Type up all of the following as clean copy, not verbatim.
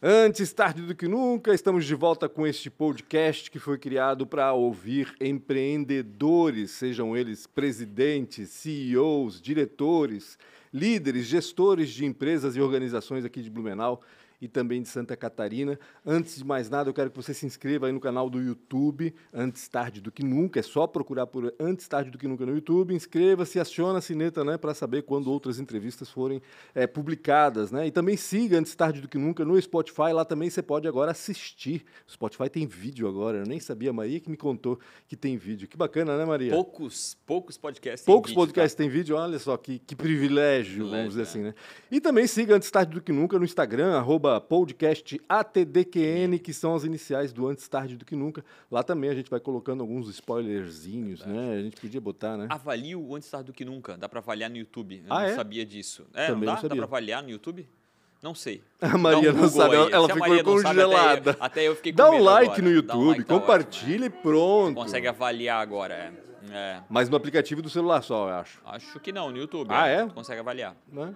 Antes tarde do que nunca, estamos de volta com este podcast que foi criado para ouvir empreendedores, sejam eles presidentes, CEOs, diretores, líderes, gestores de empresas e organizações aqui de Blumenau e também de Santa Catarina. Antes de mais nada, eu quero que você se inscreva aí no canal do YouTube, Antes Tarde do que Nunca. É só procurar por Antes Tarde do que Nunca no YouTube. Inscreva-se e aciona a sineta, né, para saber quando outras entrevistas forem publicadas, né? E também siga Antes Tarde do que Nunca no Spotify. Lá também você pode agora assistir. O Spotify tem vídeo agora. Eu nem sabia, a Maria que me contou que tem vídeo. Que bacana, né, Maria? Poucos podcasts Poucos podcasts têm vídeo, olha só, que privilégio, vamos dizer assim, né? E também siga Antes Tarde do que Nunca no Instagram, @podcastATDQN, que são as iniciais do Antes Tarde do que Nunca. Lá também a gente vai colocando alguns spoilerzinhos, né? A gente podia botar, né? Avalie o Antes Tarde do que Nunca. Dá para avaliar no YouTube. Eu não sabia disso. Também não não sabia. dá para avaliar no YouTube? Não sei. A Maria não sabe, ela ficou congelada. Sabe, até eu fiquei com Dá um medo like agora. no YouTube, compartilha e pronto. Consegue avaliar agora, Mas no aplicativo do celular só, eu acho. Acho que não, no YouTube. É? Consegue avaliar. Né?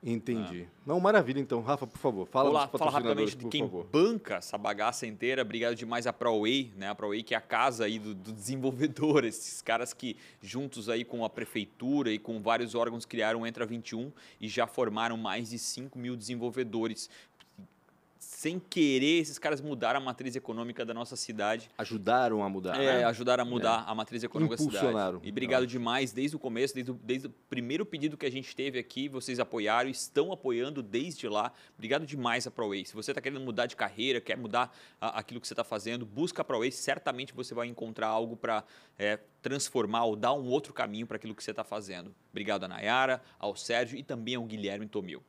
Entendi. Não, maravilha, então. Rafa, por favor, fala rapidamente de quem banca essa bagaça inteira. Obrigado demais à ProWay, né? A ProWay que é a casa aí do desenvolvedor, esses caras que juntos aí com a prefeitura e com vários órgãos criaram o Entra 21 e já formaram mais de 5 mil desenvolvedores. Sem querer, esses caras mudaram a matriz econômica da nossa cidade. Ajudaram a mudar, né? Ajudaram a mudar a matriz econômica da cidade. E obrigado demais desde o começo, desde o primeiro pedido que a gente teve aqui, vocês apoiaram, estão apoiando desde lá. Obrigado demais a ProWay. Se você está querendo mudar de carreira, quer mudar aquilo que você está fazendo, busca a ProWay, certamente você vai encontrar algo para transformar ou dar um outro caminho para aquilo que você está fazendo. Obrigado a Nayara, ao Sérgio e também ao Guilherme Tomil.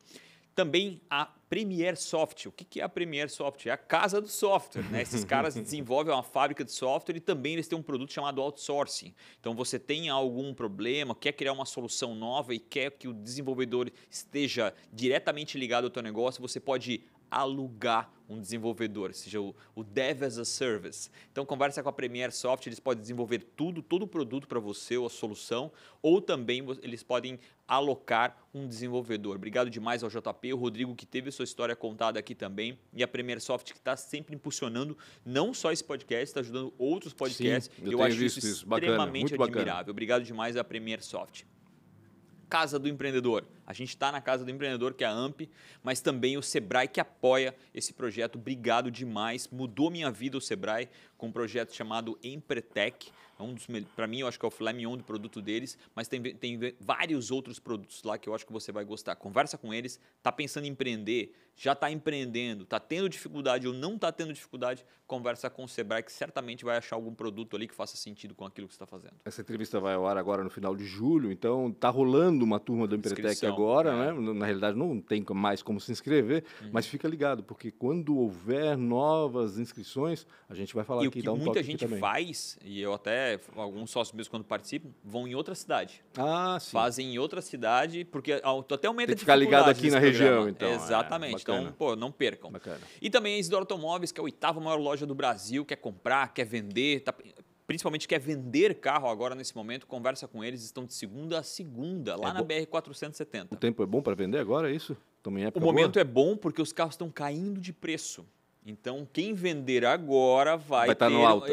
Também a Premier Soft. O que é a Premier Soft? É a casa do software, né? Esses caras desenvolvem uma fábrica de software e também eles têm um produto chamado outsourcing. Então, você tem algum problema, quer criar uma solução nova e quer que o desenvolvedor esteja diretamente ligado ao teu negócio, você pode alugar um desenvolvedor, seja o Dev as a Service. Então, conversa com a Premier Soft, eles podem desenvolver todo o produto para você ou a solução, ou também eles podem alocar um desenvolvedor. Obrigado demais ao JP, o Rodrigo que teve sua história contada aqui também, e a Premier Soft que está sempre impulsionando não só esse podcast, está ajudando outros podcasts. Sim, eu acho isso bacana, extremamente muito admirável. bacana. Obrigado demais à Premier Soft. Casa do Empreendedor. A gente está na Casa do Empreendedor, que é a AMP, mas também o Sebrae que apoia esse projeto. Obrigado demais. Mudou minha vida o Sebrae com um projeto chamado Empretec. Para mim, eu acho que é o filé mignon do produto deles, mas tem vários outros produtos lá que eu acho que você vai gostar. Conversa com eles, está pensando em empreender, já está empreendendo, está tendo dificuldade ou não está tendo dificuldade, conversa com o Sebrae que certamente vai achar algum produto ali que faça sentido com aquilo que você está fazendo. Essa entrevista vai ao ar agora no final de julho, então está rolando uma turma do Empretec agora, né? Na realidade não tem mais como se inscrever, mas fica ligado, porque quando houver novas inscrições, a gente vai falar aqui, dar um toque aqui também. Muita gente faz, e eu até, alguns sócios meus quando participam, vão em outra cidade. Sim. Fazem em outra cidade, porque até aumenta tem que ficar ligado aqui na região, então. Exatamente, então, não percam. Bacana. E também a Isidoro Automóveis, que é a 8ª maior loja do Brasil, quer comprar, quer vender, principalmente quer vender carro agora nesse momento, conversa com eles, estão de segunda a segunda, lá na BR-470. O tempo é bom para vender agora, é isso? Também o momento é bom porque os carros estão caindo de preço. Então, quem vender agora vai estar no alto,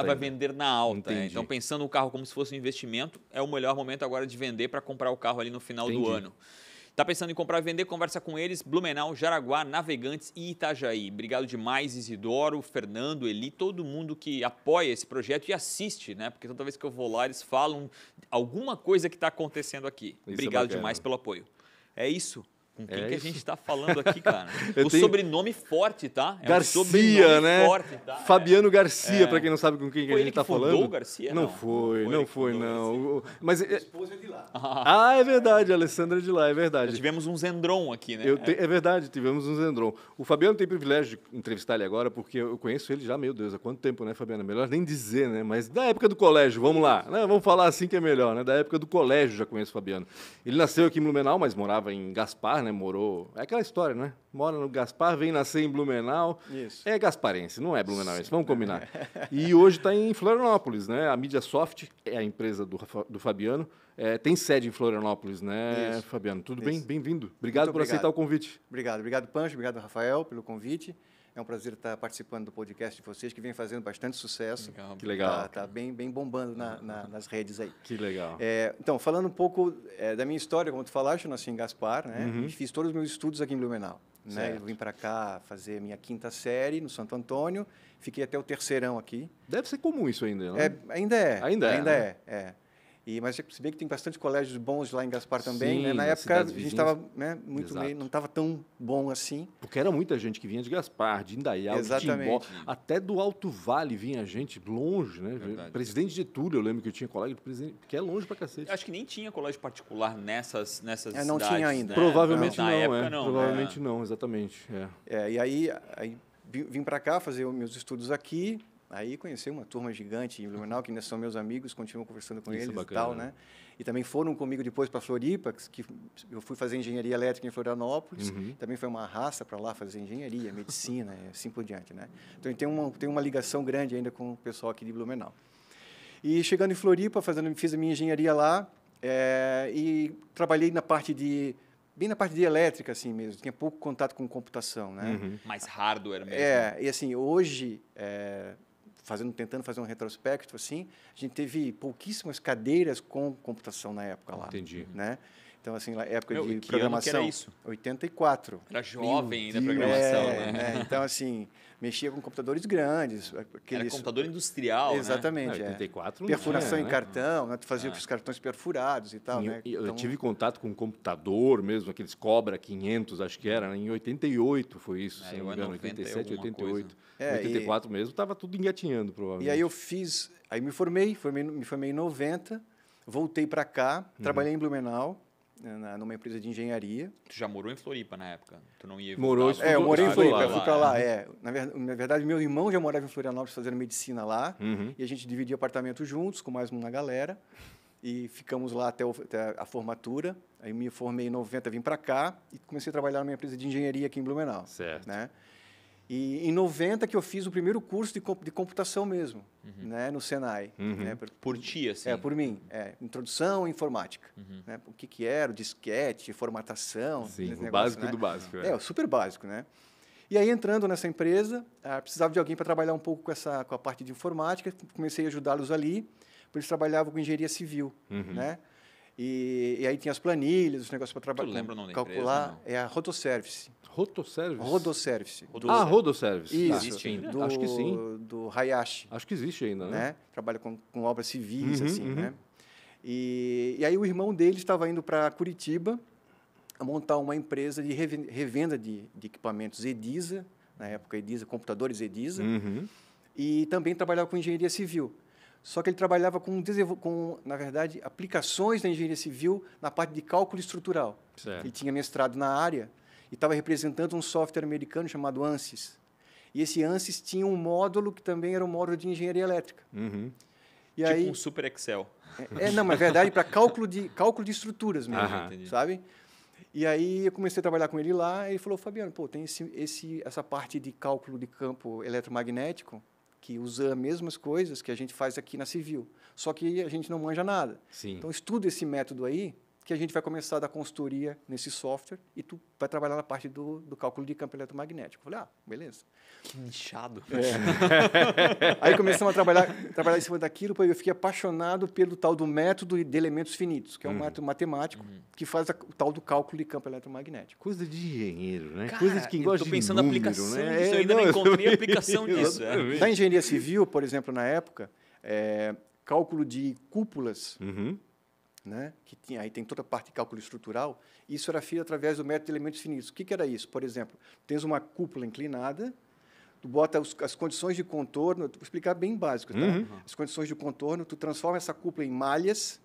vai vender na alta. Então, pensando no carro como se fosse um investimento, é o melhor momento agora de vender para comprar o carro ali no final do ano. Está pensando em comprar e vender? Conversa com eles, Blumenau, Jaraguá, Navegantes e Itajaí. Obrigado demais, Isidoro, Fernando, Eli, todo mundo que apoia esse projeto e assiste, né? Porque toda vez que eu vou lá, eles falam alguma coisa que está acontecendo aqui. Obrigado demais pelo apoio. É isso. Com quem que a gente está falando aqui, cara? Sobrenome forte, tá? Garcia, né? Forte, tá? Fabiano Garcia, para quem não sabe com quem que a gente está falando. O Garcia? Não foi. Mas a esposa é de lá. É verdade, a Alessandra é de lá, é verdade. Já tivemos um Zendron aqui, né? É verdade, tivemos um Zendron. O Fabiano tem privilégio de entrevistar ele agora, porque eu conheço ele já, meu Deus, há quanto tempo, né, Fabiano? Melhor nem dizer, né? Mas da época do colégio, vamos lá, né? Vamos falar assim que é melhor, né? Da época do colégio já conheço o Fabiano. Ele nasceu aqui em Blumenau, mas morava em Gaspar, né? Morou... É aquela história, né? Mora no Gaspar, vem nascer em Blumenau. Isso. É gasparense, não é blumenauense, vamos combinar. E hoje está em Florianópolis, né? A Mediasoft é a empresa do Fabiano. Tem sede em Florianópolis, né, Isso. Fabiano? Tudo Isso. bem? Bem-vindo. Obrigado por aceitar o convite. Obrigado, Pancho. Obrigado, Rafael, pelo convite. É um prazer estar participando do podcast de vocês, que vem fazendo bastante sucesso. Legal. Que legal. Está bem bombando nas redes aí. Que legal. Então, falando um pouco da minha história, como tu falaste, eu nasci em Gaspar, né? E fiz todos os meus estudos aqui em Blumenau. Né? Eu vim para cá fazer minha 5ª série no Santo Antônio, fiquei até o 3º aqui. Deve ser comum isso ainda, não? Ainda é. Ainda é. Mas se bem que tem bastante colégios bons lá em Gaspar também, Sim, né? Na época a gente vizinhas. estava não estava tão bom assim. Porque era muita gente que vinha de Gaspar, de Indaial, de Timbó, até do Alto Vale vinha gente longe, né? Verdade. Presidente de Túlio, eu lembro que eu tinha colega de presidente, que é longe pra cacete. Acho que nem tinha colégio particular nessas não cidades. tinha ainda. Né? Provavelmente Na não, época, não. Provavelmente não, exatamente. E aí vim para cá fazer os meus estudos aqui. Aí conheci uma turma gigante em Blumenau, que ainda são meus amigos, continuo conversando com eles bacana, e tal, né? E também foram comigo depois para Floripa, que eu fui fazer engenharia elétrica em Florianópolis. Também foi uma raça para lá fazer engenharia, medicina, e assim por diante, né? Então, tem uma ligação grande ainda com o pessoal aqui de Blumenau. E chegando em Floripa, fiz a minha engenharia lá e trabalhei bem na parte de elétrica, assim mesmo. Tinha pouco contato com computação, né? Mais hardware mesmo. E assim, hoje... tentando fazer um retrospecto, assim, a gente teve pouquíssimas cadeiras com computação na época lá. Entendi. Né? Então, assim, na época de que programação... ano que era isso? 84. Era jovem ainda a programação, né? Então, assim, mexia com computadores grandes. Era computador industrial, exatamente, né? 84 perfuração em cartão, né? Tu fazia com os cartões perfurados e tal, né? Eu tive contato com um computador mesmo, aqueles Cobra 500, acho que era, né? Em 88 foi isso, se não me engano, 87, 88. 84 mesmo, estava tudo engatinhando, provavelmente. E aí aí me formei em 90, voltei para cá, trabalhei em Blumenau, numa empresa de engenharia. Tu já morou em Floripa na época? Tu não ia Morou, eu morei em Floripa, eu fui para lá. Na verdade, meu irmão já morava em Florianópolis fazendo medicina lá, e a gente dividia apartamento juntos com mais uma galera, e ficamos lá até a formatura. Aí me formei em 90, vim para cá e comecei a trabalhar numa empresa de engenharia aqui em Blumenau. Certo. Né? E em 90 que eu fiz o primeiro curso de computação mesmo, né, no Senai. Né, por ti, assim? Por mim. Introdução à informática. Né, o que era, o disquete, formatação. Sim, o negócio, básico, né? do básico. O super básico, né? E aí, entrando nessa empresa, precisava de alguém para trabalhar um pouco com a parte de informática. Comecei a ajudá-los ali, porque eles trabalhavam com engenharia civil, né? E aí tinha as planilhas, os negócios para trabalhar. Tu lembra o nome da calcular, empresa? É a Rotoservice. Rotoservice? Rodoservice. Rodoservice. Isso. Existe ainda? Acho que sim. Do Hayashi. Acho que existe ainda, né? Trabalha com obras civis, assim, né? E aí o irmão dele estava indo para Curitiba a montar uma empresa de revenda de equipamentos Edisa, na época Edisa, computadores Edisa, e também trabalhava com engenharia civil. Só que ele trabalhava com, na verdade, aplicações da engenharia civil na parte de cálculo estrutural. Certo. Ele tinha mestrado na área e estava representando um software americano chamado ANSYS. E esse ANSYS tinha um módulo que também era um módulo de engenharia elétrica. E tipo aí, um super Excel. não, na verdade, para cálculo de estruturas mesmo, sabe? E aí eu comecei a trabalhar com ele lá e ele falou, Fabiano, tem essa parte de cálculo de campo eletromagnético que usa as mesmas coisas que a gente faz aqui na civil, só que a gente não manja nada. Sim. Então, estuda esse método aí, que a gente vai começar a dar consultoria nesse software e tu vai trabalhar na parte do cálculo de campo eletromagnético. Eu falei, beleza. Que nichado. Aí começamos a trabalhar em cima daquilo, porque eu fiquei apaixonado pelo tal do método de elementos finitos, que é um método matemático que faz o tal do cálculo de campo eletromagnético. Coisa de engenheiro, né? Cara, Coisa de quem gosta de número, pensando na aplicação né? disso, eu ainda não encontrei a aplicação disso. Da engenharia civil, por exemplo, na época, cálculo de cúpulas, né? Aí tem toda a parte de cálculo estrutural, isso era feito através do método de elementos finitos. O que era isso? Por exemplo, tens uma cúpula inclinada, tu bota as condições de contorno, vou explicar bem básico, tá? As condições de contorno, tu transforma essa cúpula em malhas,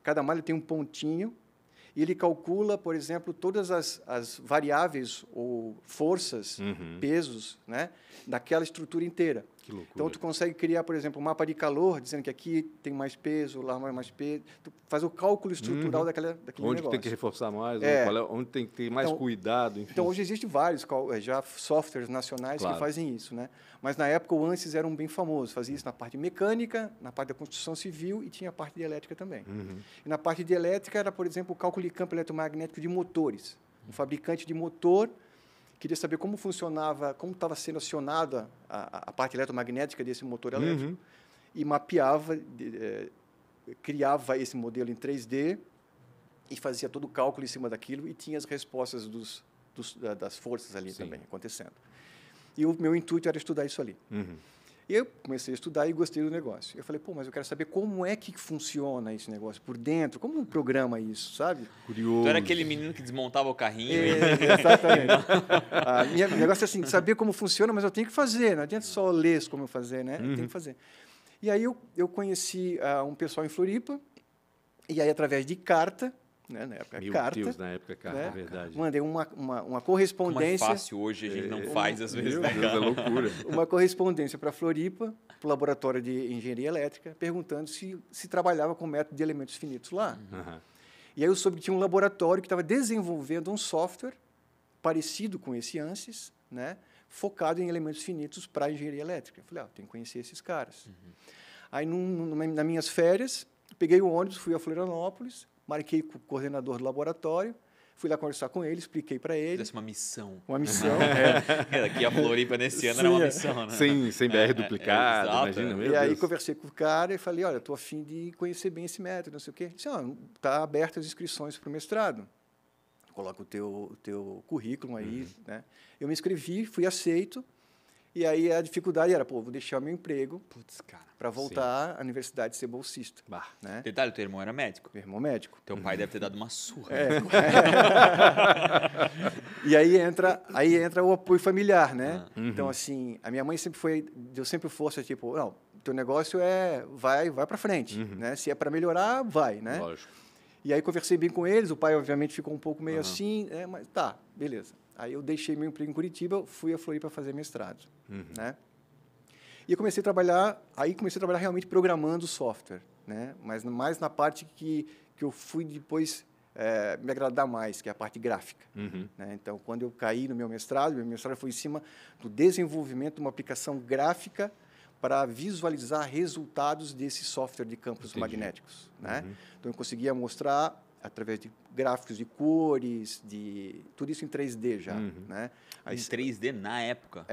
cada malha tem um pontinho, e ele calcula, por exemplo, todas as variáveis ou forças, pesos, né, daquela estrutura inteira. Que loucura. Então, tu consegue criar, por exemplo, um mapa de calor, dizendo que aqui tem mais peso, lá mais peso. Tu faz o cálculo estrutural daquele onde negócio. Tem que reforçar mais, onde tem que ter mais cuidado, enfim. Então, hoje existem vários já softwares nacionais que fazem isso, né? Mas, na época, o ANSYS era um bem famoso. Fazia isso na parte mecânica, na parte da construção civil e tinha a parte de elétrica também. E na parte de elétrica era, por exemplo, o cálculo de campo eletromagnético de motores. Um fabricante de motor queria saber como funcionava, como estava sendo acionada a parte eletromagnética desse motor elétrico e mapeava, criava esse modelo em 3D e fazia todo o cálculo em cima daquilo e tinha as respostas das forças ali também acontecendo. E o meu intuito era estudar isso ali. E eu comecei a estudar e gostei do negócio. Eu falei, pô, mas eu quero saber como é que funciona esse negócio por dentro, como programa isso, sabe? Curioso. Tu era aquele menino que desmontava o carrinho. Exatamente. O negócio é assim, saber como funciona, mas eu tenho que fazer, não adianta só ler como fazer, né? Eu tenho que fazer. E aí eu conheci um pessoal em Floripa, e aí através de carta, né, na época, Deus, na época, carta, é verdade. Mandei uma correspondência. Como é fácil hoje, a gente não faz às vezes. Meu Deus, é loucura. Uma correspondência para Floripa, para o laboratório de engenharia elétrica, perguntando se trabalhava com método de elementos finitos lá. E aí eu soube que tinha um laboratório que estava desenvolvendo um software parecido com esse ANSYS, né, focado em elementos finitos para a engenharia elétrica. Eu falei, tenho que conhecer esses caras. Aí, nas minhas férias, peguei o ônibus, fui a Florianópolis, marquei com o coordenador do laboratório, fui lá conversar com ele, expliquei para ele. Fizesse uma missão. Uma missão, Aqui a Floripa nesse ano era uma missão, né? Sem BR duplicado, imagina mesmo. E aí conversei com o cara e falei, olha, estou a fim de conhecer bem esse método, não sei o quê. Ele disse, está aberto as inscrições para o mestrado. Coloca o teu currículo aí, né? Eu me inscrevi, fui aceito. E aí a dificuldade era, vou deixar o meu emprego para voltar à universidade e ser bolsista. Né? Detalhe, teu irmão era médico. Meu irmão médico. Teu pai deve ter dado uma surra. E aí entra o apoio familiar, né? Então, assim, a minha mãe deu sempre força, tipo, não, teu negócio vai para frente, né? Se é para melhorar, vai, né? Lógico. E aí conversei bem com eles, o pai, obviamente, ficou um pouco meio assim, mas tá, beleza. Aí eu deixei meu emprego em Curitiba, fui a Floripa para fazer mestrado, né? E eu comecei a trabalhar realmente programando software, né? Mas mais na parte que eu fui depois me agradar mais, que é a parte gráfica. Né? Então, quando eu caí no meu mestrado foi em cima do desenvolvimento de uma aplicação gráfica para visualizar resultados desse software de campos magnéticos, né? Então, eu conseguia mostrar através de gráficos de cores, tudo isso em 3D já, né? Em 3D na época?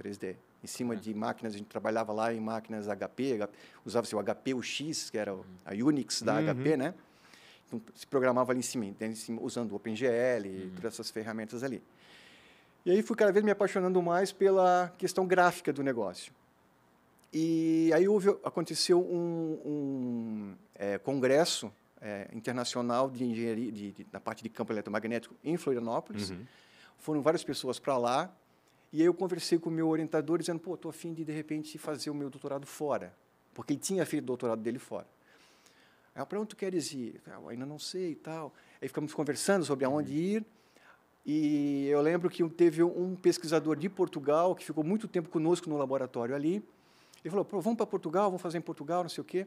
3D. Em cima de máquinas, a gente trabalhava lá em máquinas HP, usava-se o HP UX, que era a Unix da HP, né? Então, se programava ali em cima usando o OpenGL e todas essas ferramentas ali. E aí fui cada vez me apaixonando mais pela questão gráfica do negócio. E aí aconteceu um congresso internacional de engenharia na parte de campo eletromagnético em Florianópolis. Foram várias pessoas para lá. E aí eu conversei com o meu orientador, dizendo, estou a fim de repente, fazer o meu doutorado fora. Porque ele tinha feito o doutorado dele fora. Aí, para onde tu queres ir? Eu ainda não sei e tal. Aí ficamos conversando sobre aonde ir. E eu lembro que teve um pesquisador de Portugal, que ficou muito tempo conosco no laboratório ali. Ele falou, vamos para Portugal, vamos fazer em Portugal, não sei o quê.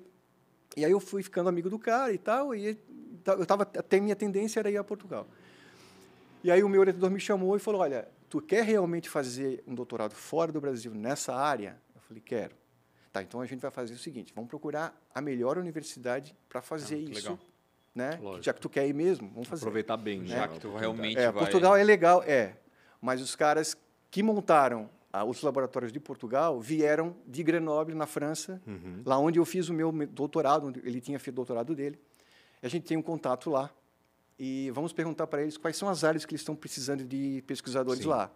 E aí eu fui ficando amigo do cara e tal, e até minha tendência era ir a Portugal. E aí o meu orientador me chamou e falou, olha, tu quer realmente fazer um doutorado fora do Brasil nessa área? Eu falei, quero. Tá, então a gente vai fazer o seguinte, vamos procurar a melhor universidade para fazer isso. Legal. Né? Já que tu quer ir mesmo, vamos fazer. Aproveitar bem. Né? Já que tu realmente vai... Portugal é legal, mas os caras que montaram os laboratórios de Portugal vieram de Grenoble, na França, lá onde eu fiz o meu doutorado, onde ele tinha feito o doutorado dele. A gente tem um contato lá e vamos perguntar para eles quais são as áreas que eles estão precisando de pesquisadores lá.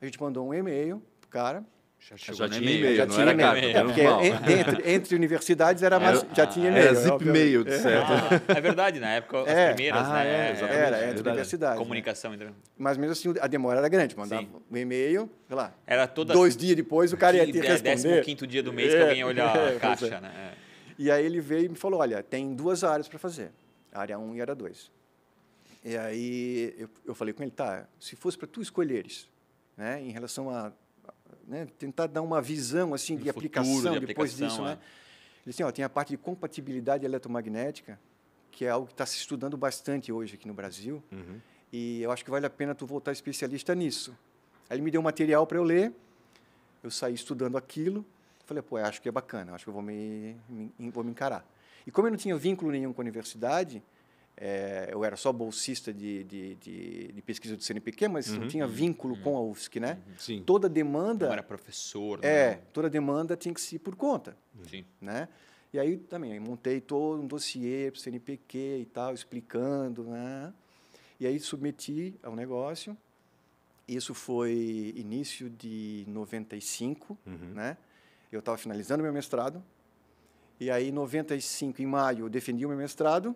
A gente mandou um e-mail para o cara. Já tinha e-mail, não era carta. Porque entre universidades já tinha e-mail. Era zip mail, de certo. É verdade, na época as primeiras, né? Era entre universidades. Comunicação. Né? Mas mesmo assim, a demora era grande. Mandava um e-mail, sei lá, era toda 2 dias depois o cara ia ter que responder. 15º dia do mês que alguém ia olhar a caixa. Né? E aí ele veio e me falou, olha, tem 2 áreas para fazer, a área 1 e a área 2. E aí eu falei com ele, tá, se fosse para tu escolheres, né, em relação a né, tentar dar uma visão assim de aplicação depois disso, né? Ele assim, tem a parte de compatibilidade eletromagnética, que é algo que está se estudando bastante hoje aqui no Brasil, e eu acho que vale a pena tu voltar especialista nisso. Aí ele me deu um material para eu ler, eu saí estudando aquilo, falei, pô, acho que é bacana, acho que eu vou me encarar. E como eu não tinha vínculo nenhum com a universidade, eu era só bolsista de pesquisa do CNPq, mas não tinha vínculo com a UFSC, né? Sim. Toda demanda... Não era professor, né? Toda demanda tinha que ser por conta. Sim. Né? E aí também montei todo um dossiê para o CNPq e tal, explicando, né? E aí submeti ao negócio. Isso foi início de 95, né? Eu estava finalizando meu mestrado. E aí, em 95, em maio, eu defendi o meu mestrado.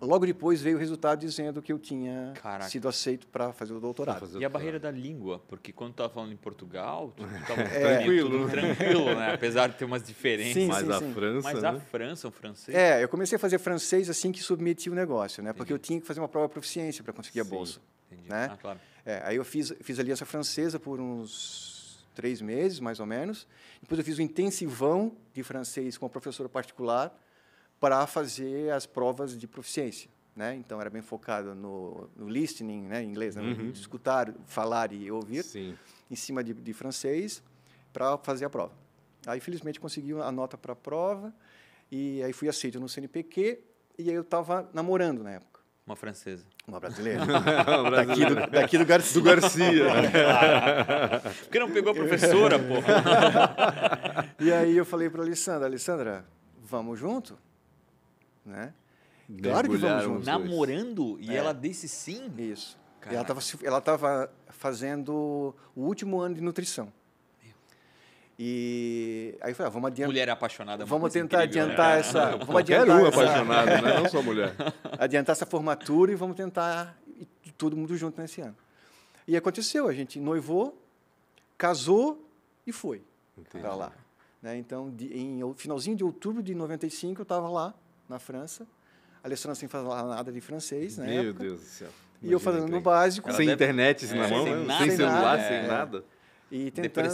Logo depois veio o resultado dizendo que eu tinha sido aceito para fazer o doutorado. E a barreira da língua? Porque quando tu estava falando em Portugal, tu estava tranquilo, né? Apesar de ter umas diferenças. Sim, mas sim, a sim. França, Mas né? a França, o francês... eu comecei a fazer francês assim que submeti o negócio, né? Porque eu tinha que fazer uma prova de proficiência para conseguir a bolsa. Entendi. Né? Claro. Aí eu fiz aliança francesa por uns 3 meses, mais ou menos. Depois eu fiz um intensivão de francês com uma professora particular para fazer as provas de proficiência. Né? Então, era bem focado no listening, né? Em inglês, né? Escutar, falar e ouvir, em cima de francês, para fazer a prova. Aí, felizmente, consegui a nota para a prova, e aí fui aceito no CNPq, e aí eu estava namorando na época. Uma francesa. Uma brasileira. daqui do Garcia. Do Garcia. Por que não pegou a professora, pô? E aí eu falei para a Alessandra, vamos junto? Né? Claro que vamos juntos. Namorando? E ela disse sim? Isso. Ela estava fazendo o último ano de nutrição. E aí eu falei, vamos adiantar. Mulher apaixonada. Vamos tentar incrível, adiantar né? essa. Vamos Qualquer adiantar apaixonado, né? Não só mulher. Adiantar essa formatura e vamos tentar ir todo mundo junto nesse ano. E aconteceu, a gente noivou, casou e foi para lá. Né? Então, em finalzinho de outubro de 95, eu estava lá na França. A Alessandra sem falar nada de francês, né? Meu Deus do céu. E eu falando no básico. Sem internet na mão, sem celular, sem nada. E tentando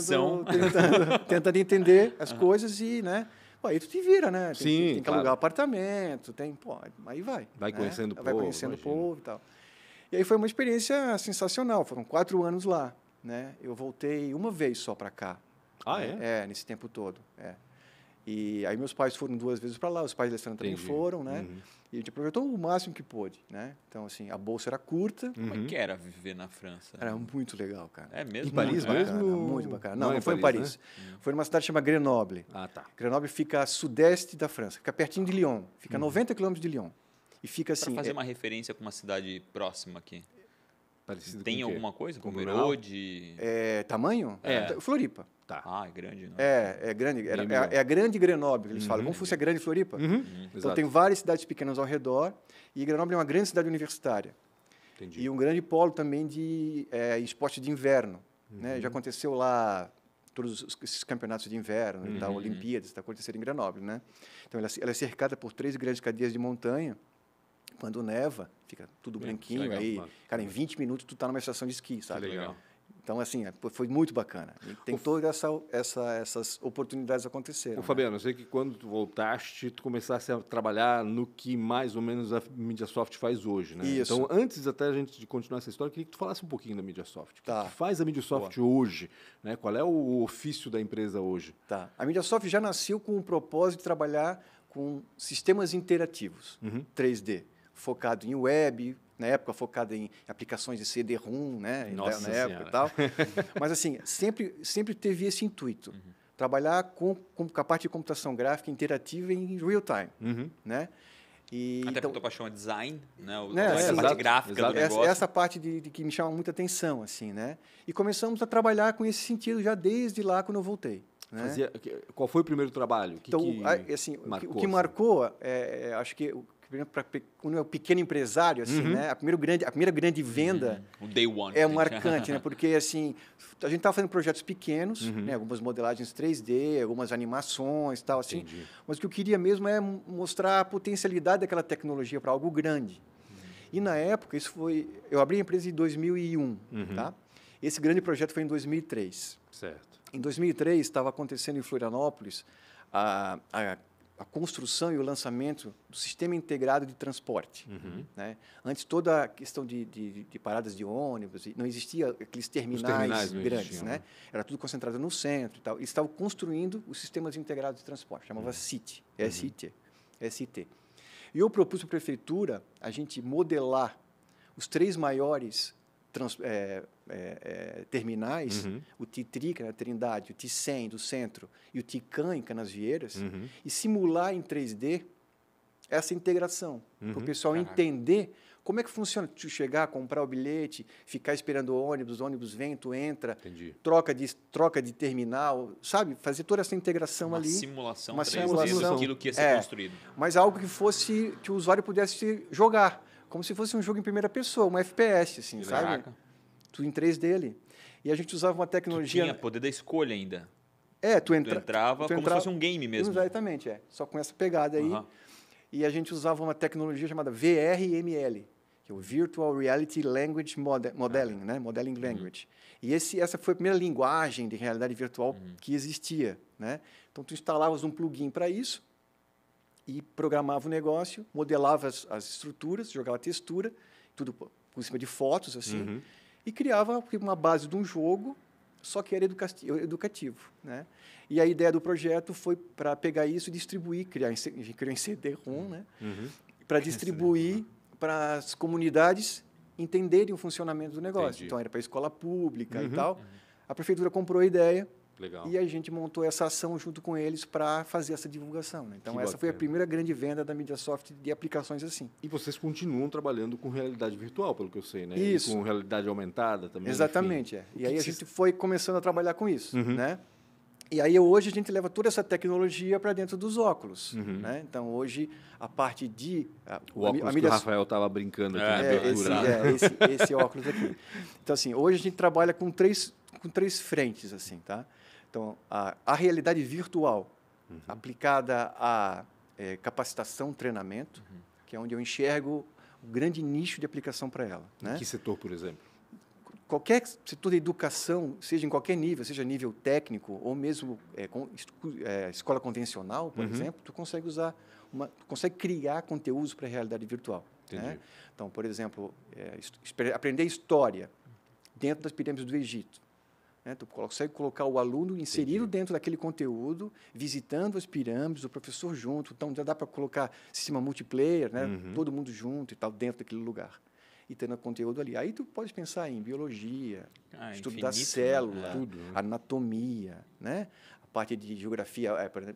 entender as coisas e, né? Pô, aí tu te vira, né? Tem que alugar apartamento, aí vai. Vai conhecendo o povo. Vai conhecendo o povo e tal. E aí foi uma experiência sensacional. Foram 4 anos lá, né? Eu voltei uma vez só para cá. Ah, é? Nesse tempo todo, E aí meus pais foram 2 vezes para lá, os pais da Alessandra também foram, né? E a gente aproveitou o máximo que pôde, né? Então, assim, a bolsa era curta. Como é que era viver na França? Era muito legal, cara. É mesmo? Em Paris mesmo? Muito bacana. Não foi em Paris. Né? Foi numa cidade chamada Grenoble. Ah, tá. Grenoble fica a sudeste da França, fica pertinho de Lyon. Fica a 90 quilômetros de Lyon. E fica assim... Para fazer uma referência com uma cidade próxima aqui. Parecido tem alguma coisa? Como Merode? Tamanho? Floripa. Tá. Ah, é grande, né? É grande. É a grande Grenoble, que eles falam. Como se fosse a grande Floripa. Então, tem várias cidades pequenas ao redor. E Grenoble é uma grande cidade universitária. Entendi. E um grande polo também de esporte de inverno. Né? Já aconteceu lá todos esses campeonatos de inverno, e tal, Olimpíadas, está acontecendo em Grenoble. Né? Então, ela é cercada por 3 grandes cadeias de montanha. Quando neva, fica tudo branquinho. Legal, aí, cara, em 20 minutos, tu está numa estação de esqui, sabe? Que legal. Então, assim, foi muito bacana. E tem todas essas oportunidades aconteceram. Fabiano, eu sei que quando tu voltaste, tu começaste a trabalhar no que mais ou menos a Mediasoft faz hoje, né? Isso. Então, antes até a gente de continuar essa história, eu queria que tu falasse um pouquinho da Mediasoft. Tá. O que faz a Mediasoft hoje? Né? Qual é o ofício da empresa hoje? Tá. A Mediasoft já nasceu com o propósito de trabalhar com sistemas interativos, 3D, focado em web, na época focado em aplicações de CD-ROM, né? Nossa na época e tal. Mas assim, sempre teve esse intuito, trabalhar com a parte de computação gráfica interativa em real time, né? E até então, porque a tua paixão é design, né? Essa parte gráfica do negócio. Essa parte de que me chama muita atenção, assim, né? E começamos a trabalhar com esse sentido já desde lá quando eu voltei. Né? Qual foi o primeiro trabalho? O que marcou, acho que quando é o pequeno empresário, assim, né? A primeira grande venda o day one, é marcante, né? Porque assim, a gente estava fazendo projetos pequenos, né? Algumas modelagens 3D, algumas animações, tal, assim. Entendi. Mas o que eu queria mesmo é mostrar a potencialidade daquela tecnologia para algo grande. E na época eu abri a empresa em 2001, tá? Esse grande projeto foi em 2003. Certo. Em 2003, estava acontecendo em Florianópolis a construção e o lançamento do Sistema Integrado de Transporte. Né? Antes, toda a questão de paradas de ônibus, não existia aqueles terminais grandes. Né? Era tudo concentrado no centro. E tal. Eles estavam construindo os Sistemas Integrados de Transporte, chamava SIT. SIT. E eu propus para a prefeitura a gente modelar os 3 maiores terminais, o TITRIC, na Trindade, o TI-100 do centro e o TICAN em Canasvieiras, e simular em 3D essa integração, para o pessoal entender como é que funciona. Tu chegar, comprar o bilhete, ficar esperando o ônibus vem, tu entra, troca de terminal, sabe? Fazer toda essa integração ali. Uma simulação daquilo que ia ser construído. Mas algo que o usuário pudesse jogar. Como se fosse um jogo em primeira pessoa, um FPS, assim, sabe? Tudo em 3D ali. E a gente usava uma tecnologia... Tu tinha poder da escolha ainda. Tu entrava como se fosse um game mesmo. Exatamente, só com essa pegada aí. E a gente usava uma tecnologia chamada VRML, que é o Virtual Reality Language Modeling, né? Modeling Language. E essa foi a primeira linguagem de realidade virtual que existia, né? Então, tu instalavas um plugin para isso, e programava o negócio, modelava as estruturas, jogava textura, tudo por cima de fotos, assim, e criava uma base de um jogo, só que era educativo. Né? E a ideia do projeto foi para pegar isso e distribuir, criar em CD-ROM, né? Para distribuir para as comunidades entenderem o funcionamento do negócio. Entendi. Então, era para a escola pública e tal. A prefeitura comprou a ideia. Legal. E a gente montou essa ação junto com eles para fazer essa divulgação. Né? Então, essa foi a primeira grande venda da Mediasoft de aplicações assim. E vocês continuam trabalhando com realidade virtual, pelo que eu sei, né? Isso. E com realidade aumentada também. Exatamente. E aí a gente foi começando a trabalhar com isso. Né? E aí hoje a gente leva toda essa tecnologia para dentro dos óculos. Né? Então, hoje, a parte de... O óculos que o Rafael estava brincando aqui. Esse óculos aqui. Então, assim, hoje a gente trabalha com três frentes, assim, tá? Então, a realidade virtual aplicada à capacitação, treinamento, que é onde eu enxergo um grande nicho de aplicação para ela. Né? Em que setor, por exemplo? Qualquer setor de educação, seja em qualquer nível, seja nível técnico ou mesmo escola convencional, por exemplo, tu consegue consegue criar conteúdos para a realidade virtual. Né? Então, por exemplo, aprender história dentro das pirâmides do Egito. Tu consegue colocar o aluno inserido dentro daquele conteúdo, visitando as pirâmides, o professor junto. Então, já dá para colocar sistema multiplayer, né? Todo mundo junto e tal, dentro daquele lugar. E tendo conteúdo ali. Aí tu pode pensar em biologia, estudo da célula, anatomia, né? A parte de geografia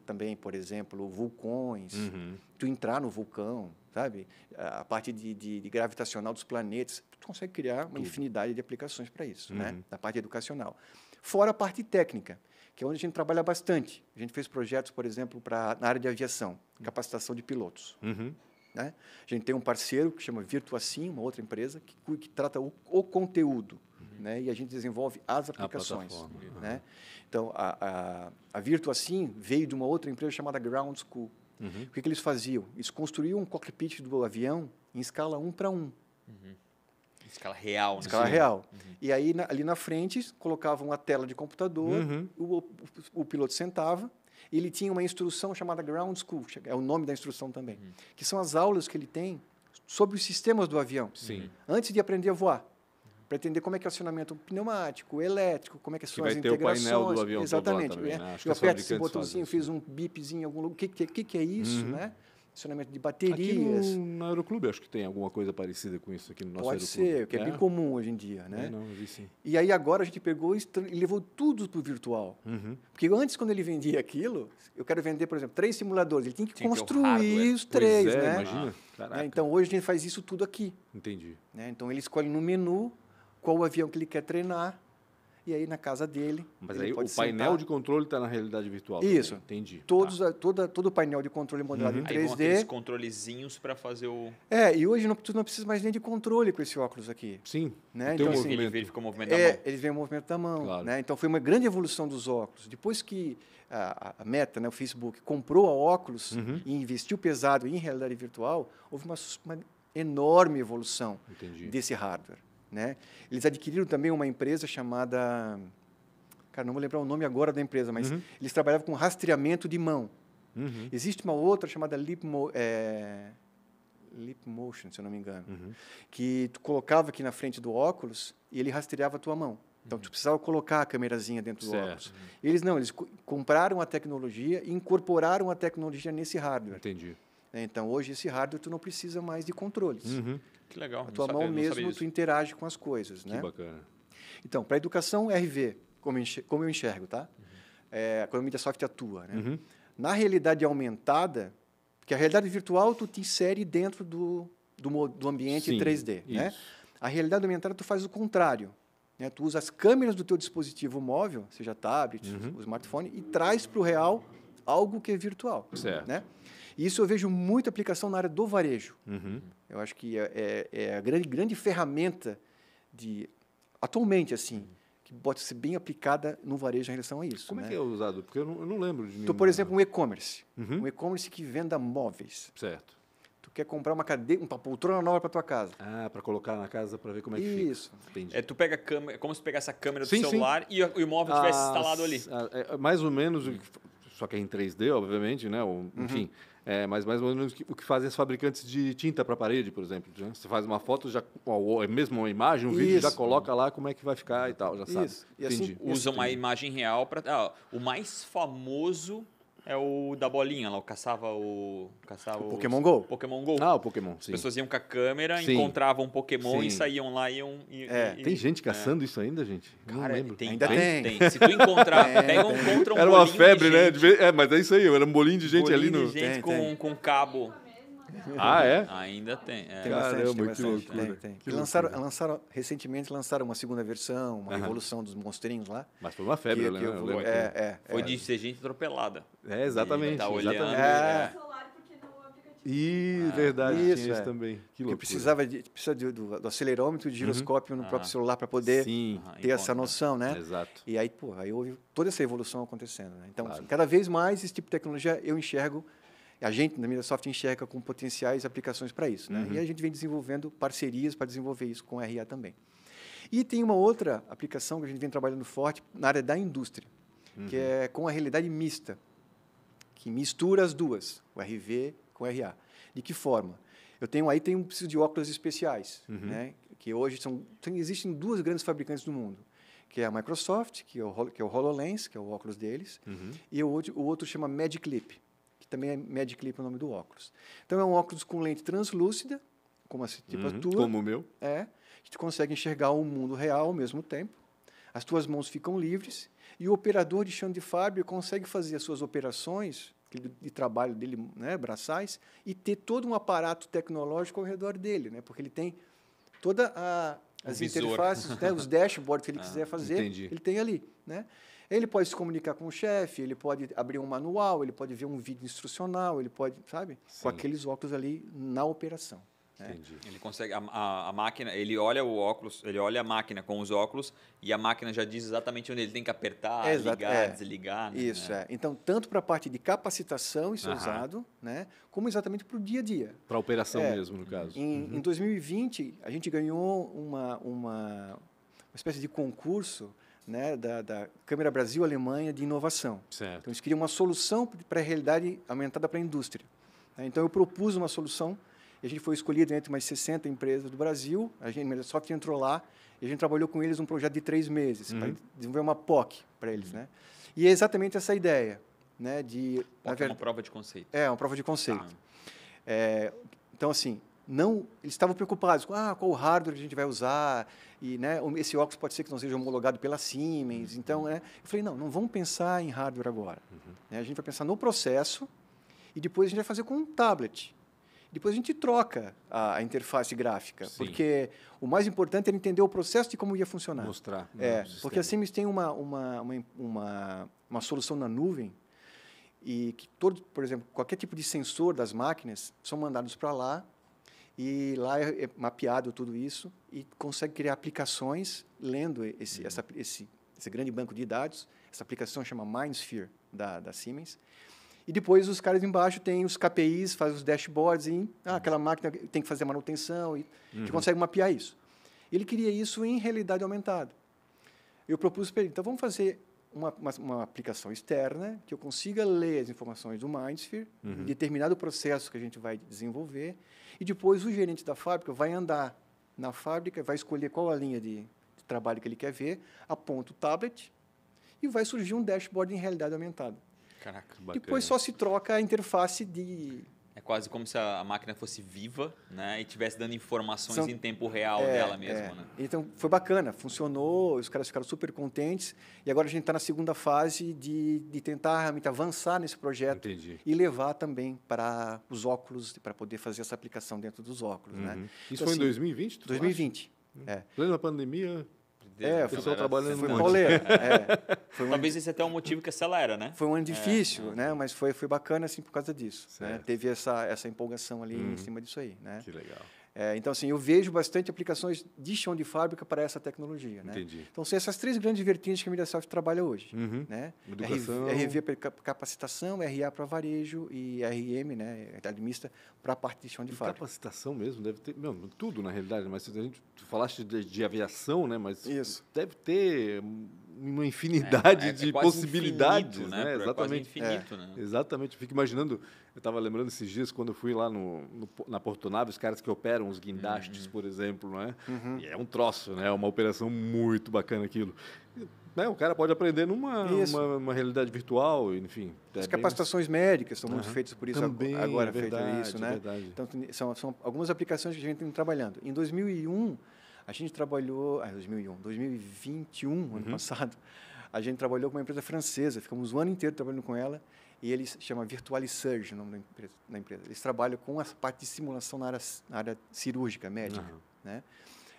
também, por exemplo, vulcões. Tu entrar no vulcão, sabe? A parte de gravitacional dos planetas. Tu consegue criar uma infinidade de aplicações para isso, né? Na parte educacional. Fora a parte técnica, que é onde a gente trabalha bastante. A gente fez projetos, por exemplo, na área de aviação, capacitação de pilotos. Né? A gente tem um parceiro que chama Virtuacim, uma outra empresa, que trata o conteúdo, né? E a gente desenvolve as aplicações. Né? Então, a Virtuacim veio de uma outra empresa chamada Ground School. O que eles faziam? Eles construíam um cockpit do avião em escala 1:1. Escala real. Escala real. E aí, ali na frente, colocavam uma tela de computador, o piloto sentava, e ele tinha uma instrução chamada Ground School, é o nome da instrução também, que são as aulas que ele tem sobre os sistemas do avião, antes de aprender a voar, para entender como é que é o acionamento pneumático, elétrico, como é que são as integrações. Ter o painel do avião. Exatamente. Também, né? Eu aperto esse botãozinho, fiz um bipzinho em algum lugar. O que é isso, né? Acionamento de baterias. Aqui no Aeroclube, acho que tem alguma coisa parecida com isso aqui no nosso Pode Aeroclube. Pode ser, que é bem comum hoje em dia, né? Não, eu vi sim. E aí agora a gente pegou e levou tudo para o virtual. Porque antes, quando ele vendia aquilo, eu quero vender, por exemplo, 3 simuladores, ele tinha que construir os 3, né? Imagina. Então, hoje a gente faz isso tudo aqui. Entendi. Né? Então, ele escolhe no menu qual o avião que ele quer treinar, e aí na casa dele. Mas aí o painel de controle está na realidade virtual. Isso. Também. Entendi. Todo o painel de controle modelado em 3D. Aí vão aqueles controlezinhos para fazer o... E hoje tu não precisa mais nem de controle com esse óculos aqui. Sim. Né? Então, ele verifica o movimento da mão. Ele vê o movimento da mão. Claro. Né? Então, foi uma grande evolução dos óculos. Depois que a Meta, né, o Facebook, comprou a óculos e investiu pesado em realidade virtual, houve uma enorme evolução desse hardware. né? Eles adquiriram também uma empresa chamada... Cara, não vou lembrar o nome agora da empresa, mas eles trabalhavam com rastreamento de mão. Existe uma outra chamada Leap Motion, se eu não me engano, que tu colocava aqui na frente do óculos e ele rastreava a tua mão. Então, tu precisava colocar a câmerazinha dentro do óculos. Eles não, eles compraram a tecnologia e incorporaram a tecnologia nesse hardware. Entendi. Então, hoje, esse hardware, tu não precisa mais de controles. Que legal. A tua mão mesmo, tu interage com as coisas. Que bacana. Então, para a educação, RV, como eu enxergo, tá? Quando a Mediasoft atua, né? Na realidade aumentada, porque a realidade virtual, tu te insere dentro do ambiente 3D, né? A realidade aumentada, tu faz o contrário. Né? Tu usa as câmeras do teu dispositivo móvel, seja tablet, o smartphone, e traz para o real algo que é virtual. Certo. Né? E isso eu vejo muita aplicação na área do varejo. Eu acho que é a grande ferramenta atualmente, assim, que pode ser bem aplicada no varejo em relação a isso. Como né? é que é usado? Porque eu não lembro de nenhuma... Então, por exemplo, um e-commerce. Um e-commerce que venda móveis. Certo. Tu quer comprar uma poltrona nova para tua casa. Para colocar na casa para ver como é que fica. Isso. Entendi. Tu pega a câmera, como se pegasse a câmera do celular e o móvel tivesse instalado ali. Mais ou menos, só que é em 3D, obviamente, né? Enfim, mas mais ou menos o que fazem os fabricantes de tinta para parede, por exemplo. Né? Você faz uma foto, mesmo uma imagem, um vídeo, já coloca lá como é que vai ficar e tal, já sabe. E Entendi. Assim, usa uma imagem real para... o mais famoso... É o da bolinha lá, caçava o Pokémon Go. Pokémon Go. O Pokémon, sim. As pessoas iam com a câmera, encontravam um Pokémon e saíam lá e iam... Tem gente caçando isso ainda, gente? Cara, não lembro. Ainda tem. Se tu encontra um era uma febre, né? Mas é isso aí, era um bolinho de gente ali no... de gente com cabo. É? Ainda tem. Tem bastante, que loucura. Tem. Recentemente lançaram uma segunda versão, uma evolução dos monstrinhos lá. Mas foi uma febre, né? Foi de ser gente atropelada. Exatamente. Tá olhando. Verdade, tinha isso também. Que loucura. Precisa do acelerômetro e do giroscópio no próprio celular para poder ter essa noção, né? Exato. E aí, aí houve toda essa evolução acontecendo. Né? Então, cada vez mais esse tipo de tecnologia eu enxergo, a gente na Mediasoft enxerga com potenciais aplicações para isso. Né? E a gente vem desenvolvendo parcerias para desenvolver isso com a RA também. E tem uma outra aplicação que a gente vem trabalhando forte na área da indústria, que é com a realidade mista, que mistura as duas, o RV com o RA. De que forma? Eu preciso de óculos especiais, né? Que hoje existem duas grandes fabricantes do mundo, que é a Microsoft, que é o HoloLens, que é o óculos deles, e o outro chama Magic Leap, que também é Magic Leap o nome do óculos. Então, é um óculos com lente translúcida, como a tua. Como o meu. A gente consegue enxergar o mundo real ao mesmo tempo, as tuas mãos ficam livres, e o operador de chão de fábrica consegue fazer as suas operações de trabalho dele, né, braçais, e ter todo um aparato tecnológico ao redor dele, né, porque ele tem todas as interfaces, né, os dashboards que ele quiser fazer, ele tem ali. Né? Ele pode se comunicar com o chefe, ele pode abrir um manual, ele pode ver um vídeo instrucional, ele pode, sabe, com aqueles óculos ali na operação. Entendi. Ele consegue, a máquina, ele olha o óculos, ele olha a máquina com os óculos e a máquina já diz exatamente onde ele tem que apertar, ligar, desligar. Né? Isso, Então, tanto para a parte de capacitação isso é usado, né, como exatamente para o dia a dia. Para a operação mesmo, no caso. Em 2020, a gente ganhou uma espécie de concurso, né, da Câmara Brasil-Alemanha de inovação. Certo. Então, eles queriam uma solução para a realidade aumentada para a indústria. Então, eu propus uma solução. A gente foi escolhido entre umas 60 empresas do Brasil, a Mediasoft entrou lá, e a gente trabalhou com eles um projeto de 3 meses, para desenvolver uma POC para eles. Né? E é exatamente essa ideia. Né, de, POC é uma prova de conceito. É, uma prova de conceito. Então, assim, eles estavam preocupados com qual hardware a gente vai usar, e né, esse óculos pode ser que não seja homologado pela Siemens. Então, eu falei, não vamos pensar em hardware agora. Né, a gente vai pensar no processo, e depois a gente vai fazer com um tablet. Depois a gente troca a interface gráfica, porque o mais importante era entender o processo de como ia funcionar. Mostrar. Porque a Siemens tem uma solução na nuvem e que por exemplo, qualquer tipo de sensor das máquinas são mandados para lá e lá é mapeado tudo isso e consegue criar aplicações lendo esse grande banco de dados. Essa aplicação chama MindSphere da Siemens. E depois os caras embaixo têm os KPIs, fazem os dashboards, e aquela máquina tem que fazer manutenção, e a gente consegue mapear isso. E ele queria isso em realidade aumentada. Eu propus para ele, então vamos fazer uma aplicação externa que eu consiga ler as informações do MindSphere, em determinado processo que a gente vai desenvolver, e depois o gerente da fábrica vai andar na fábrica, vai escolher qual a linha de trabalho que ele quer ver, aponta o tablet e vai surgir um dashboard em realidade aumentada. Caraca, bacana. Depois só se troca a interface de... É quase como se a máquina fosse viva, né, e estivesse dando informações em tempo real dela mesma. Né? Então, foi bacana, funcionou, os caras ficaram super contentes, e agora a gente está na segunda fase de tentar realmente avançar nesse projeto. Entendi. E levar também para os óculos, para poder fazer essa aplicação dentro dos óculos. Né? Isso então, foi em 2020? 2020. Plena pandemia... o pessoal trabalhando muito. Talvez esse é até um motivo que acelera, né? Foi um ano difícil, né? Mas foi bacana assim por causa disso. Né? Teve essa empolgação ali em cima disso aí. Né? Que legal. Então, assim, eu vejo bastante aplicações de chão de fábrica para essa tecnologia. Né? Entendi. Então, são essas três grandes vertentes que a MediaSoft trabalha hoje. Né? Educação. RV para capacitação, RA para varejo e RM, né? Mista, para a parte de chão de fábrica. Capacitação mesmo, deve ter... tudo, na realidade. Mas tu falaste de aviação, né? Mas isso. Deve ter uma infinidade de possibilidades. Infinito, né? Exatamente. Infinito, né? Exatamente. Fico imaginando... Eu estava lembrando esses dias, quando eu fui lá na Portonave, os caras que operam os guindastes, por exemplo, não é? E é um troço, né? Uma operação muito bacana aquilo. Né? O cara pode aprender numa realidade virtual, enfim. As capacitações médicas são muito feitas por isso também, agora, verdade, feito isso, né? Então, são algumas aplicações que a gente tem trabalhando. Em 2001, a gente trabalhou... 2021, ano passado, a gente trabalhou com uma empresa francesa, ficamos o ano inteiro trabalhando com ela, e eles chamam VirtualiSurge, o nome da empresa. Eles trabalham com essa parte de simulação na área cirúrgica, médica. Né?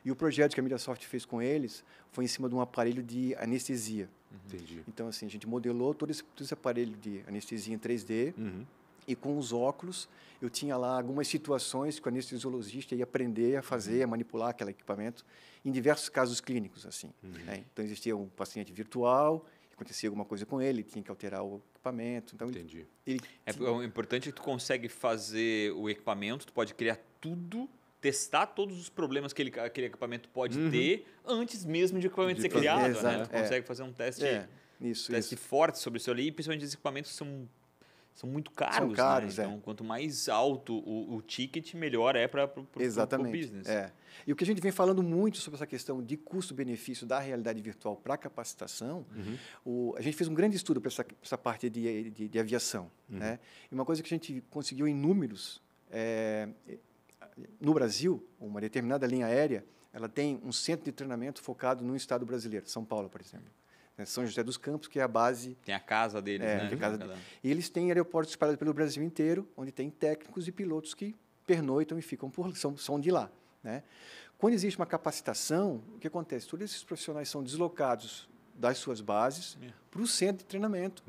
E o projeto que a MediaSoft fez com eles foi em cima de um aparelho de anestesia. Entendi. Então, assim, a gente modelou todo esse aparelho de anestesia em 3D, e com os óculos, eu tinha lá algumas situações que o anestesiologista ia aprender a fazer, a manipular aquele equipamento, em diversos casos clínicos. Assim, né? Então, existia um paciente virtual, acontecia alguma coisa com ele, tinha que alterar o equipamento. Então, entendi. É importante que tu consegue fazer o equipamento, tu pode criar tudo, testar todos os problemas que aquele equipamento pode ter antes mesmo de o equipamento ser criado. Né? Tu consegue fazer um teste forte sobre isso ali, e principalmente os equipamentos são muito caros. São caros, né? Então, quanto mais alto o ticket, melhor é para o business. E o que a gente vem falando muito sobre essa questão de custo-benefício da realidade virtual para a capacitação, a gente fez um grande estudo para essa parte de aviação. Né? E uma coisa que a gente conseguiu em números, no Brasil, uma determinada linha aérea, ela tem um centro de treinamento focado no estado brasileiro, São Paulo, por exemplo. São José dos Campos, que é a base... Tem a casa deles, né? E eles têm aeroportos espalhados pelo Brasil inteiro, onde tem técnicos e pilotos que pernoitam e ficam são de lá. Né? Quando existe uma capacitação, o que acontece? Todos esses profissionais são deslocados das suas bases para o centro de treinamento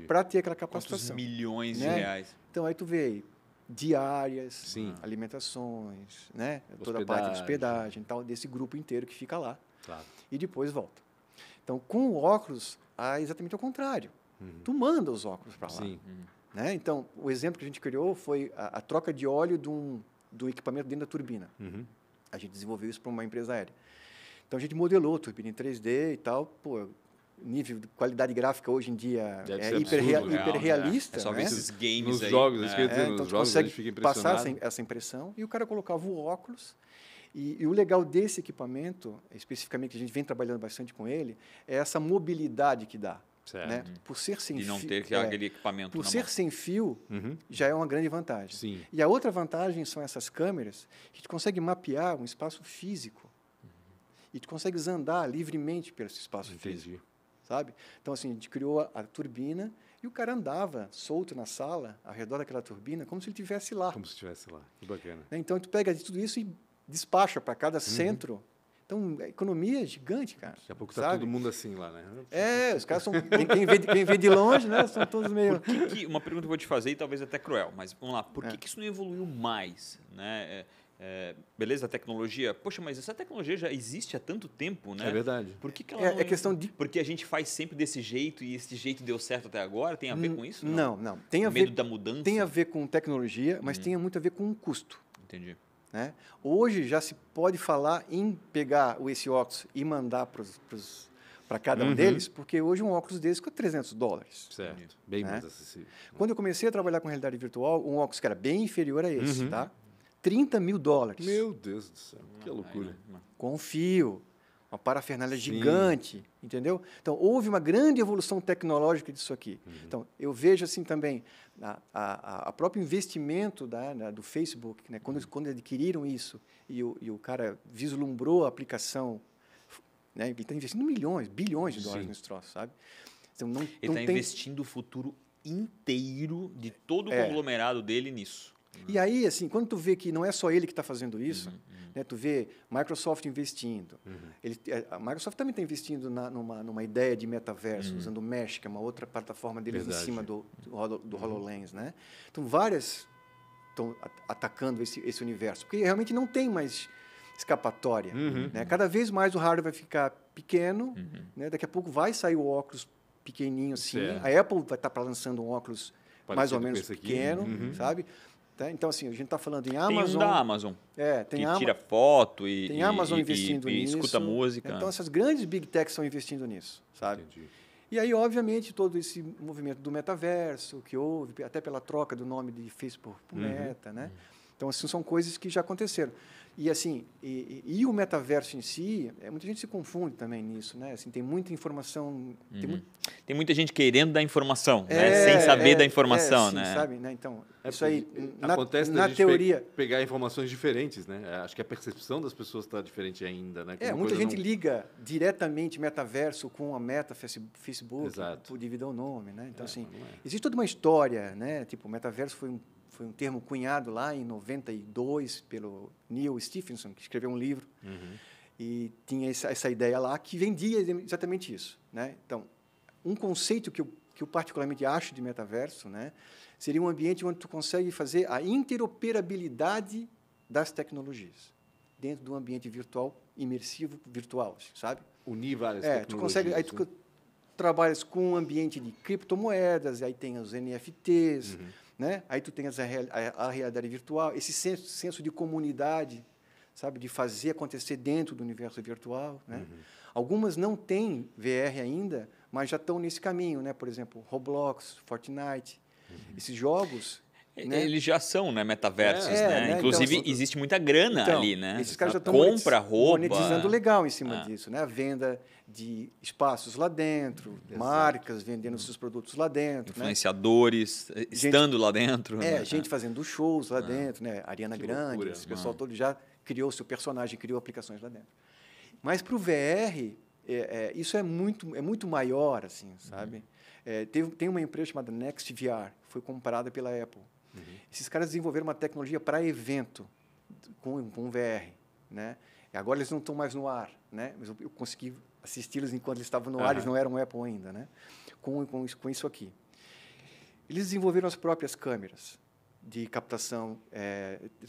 para ter aquela capacitação. Quantos milhões de reais? Então, aí tu vê diárias, alimentações, né? Toda a parte de hospedagem, tal, desse grupo inteiro que fica lá. Claro. E depois volta. Então, com o óculos, é exatamente o contrário. Tu manda os óculos para lá. Sim. Né? Então, o exemplo que a gente criou foi a troca de óleo do equipamento dentro da turbina. A gente desenvolveu isso para uma empresa aérea. Então, a gente modelou a turbina em 3D e tal. Pô, nível de qualidade gráfica hoje em dia hiperrealista. É só ver esses games nos aí. Jogos, então, nos jogos a gente fica impressionado. Passar essa impressão e o cara colocava o óculos. E o legal desse equipamento, especificamente, que a gente vem trabalhando bastante com ele, é essa mobilidade que dá. Né? Por ser sem fio. E não ter aquele equipamento. Por ser sem fio, já é uma grande vantagem. Sim. E a outra vantagem são essas câmeras, que tu consegue mapear um espaço físico. E tu consegue andar livremente pelo espaço físico. Sabe? Então, assim, a gente criou a turbina e o cara andava solto na sala, ao redor daquela turbina, como se ele estivesse lá. Como se estivesse lá. Que bacana. Então, tu pega tudo isso e despacha para cada centro. Então, a economia é gigante, cara. Daqui a pouco está todo mundo assim lá, né? Os caras são... Quem vê de longe, né? São todos meio... Uma pergunta que eu vou te fazer, e talvez até cruel, mas vamos lá. Por que isso não evoluiu mais? Né? Beleza, a tecnologia... Poxa, mas essa tecnologia já existe há tanto tempo, né? É verdade. Por que ela não... questão de... Porque a gente faz sempre desse jeito e esse jeito deu certo até agora? Tem a ver com isso? Não. Tem a medo ver, da mudança? Tem a ver com tecnologia, mas tem muito a ver com o custo. Entendi. né? Hoje já se pode falar em pegar esse óculos e mandar para cada um deles, porque hoje um óculos desse custa $300. Certo, bem mais acessível. Quando eu comecei a trabalhar com realidade virtual, um óculos que era bem inferior a esse, tá? $30 mil. Meu Deus do céu, que loucura. Com fio, uma parafernália gigante, entendeu? Então, houve uma grande evolução tecnológica disso aqui. Então, eu vejo assim também a próprio investimento do Facebook, né? Quando adquiriram isso e o cara vislumbrou a aplicação, né? Ele está investindo bilhões de dólares nesse troço, sabe? Então, ele está investindo o futuro inteiro de todo o conglomerado dele nisso. E aí, assim, quando tu vê que não é só ele que está fazendo isso, né, tu vê Microsoft investindo. A Microsoft também está investindo numa ideia de metaverso, usando o Mesh, que é uma outra plataforma deles em cima do HoloLens. Né? Então, várias estão atacando esse universo, porque realmente não tem mais escapatória. Né? Cada vez mais o hardware vai ficar pequeno, né? Daqui a pouco vai sair o óculos pequenininho assim. Certo. A Apple vai estar lançando um óculos mais ou menos pequeno, sabe? Tá? Então, assim, a gente está falando em Amazon. Tem um da Amazon. Tem que tira foto tem Amazon investindo nisso. Escuta música. Então, essas grandes big techs estão investindo nisso, sabe? Entendi. E aí, obviamente, todo esse movimento do metaverso que houve, até pela troca do nome de Facebook por Meta, né? Então, assim, são coisas que já aconteceram. E, assim, e o metaverso em si, muita gente se confunde também nisso, né? Assim, tem muita informação... Tem muita gente querendo dar informação, né? Sem saber da informação, sim, né? Sabe, né? Então, isso aí, acontece na teoria... pegar informações diferentes, né? Acho que a percepção das pessoas está diferente ainda, né? Muita gente liga diretamente metaverso com a Meta, Facebook, devido ao nome, né? Então, assim, existe toda uma história, né? Tipo, o metaverso foi um termo cunhado lá em 92 pelo Neil Stephenson, que escreveu um livro, e tinha essa ideia lá que vendia exatamente isso, né? Então, um conceito que eu particularmente acho de metaverso, né, seria um ambiente onde tu consegue fazer a interoperabilidade das tecnologias dentro de um ambiente virtual, imersivo, virtual, sabe? Unir várias tecnologias. Aí tu trabalhas com um ambiente de criptomoedas, aí tem os NFTs, né? Aí tu tem a realidade virtual, esse senso de comunidade, sabe, de fazer acontecer dentro do universo virtual, né? Algumas não têm VR ainda, mas já estão nesse caminho, né? Por exemplo, Roblox, Fortnite, esses jogos... Né? Eles já são, né, metaversos, né? Inclusive, então, existe muita grana ali, né? Esses caras já estão monetizando legal em cima disso, né? A venda de espaços lá dentro, marcas vendendo seus produtos lá dentro, influenciadores estando lá dentro, né? Gente fazendo shows lá dentro, né? Ariana Grande, esse pessoal todo já criou seu personagem, criou aplicações lá dentro. Mas para o VR, isso é muito maior, assim, sabe? Tem uma empresa chamada NextVR, que foi comprada pela Apple. Esses caras desenvolveram uma tecnologia para evento com VR, né? E agora eles não estão mais no ar, né? Mas eu consegui assisti-los enquanto eles estavam no ar, eles não eram Apple ainda, né? Com isso aqui. Eles desenvolveram as próprias câmeras de captação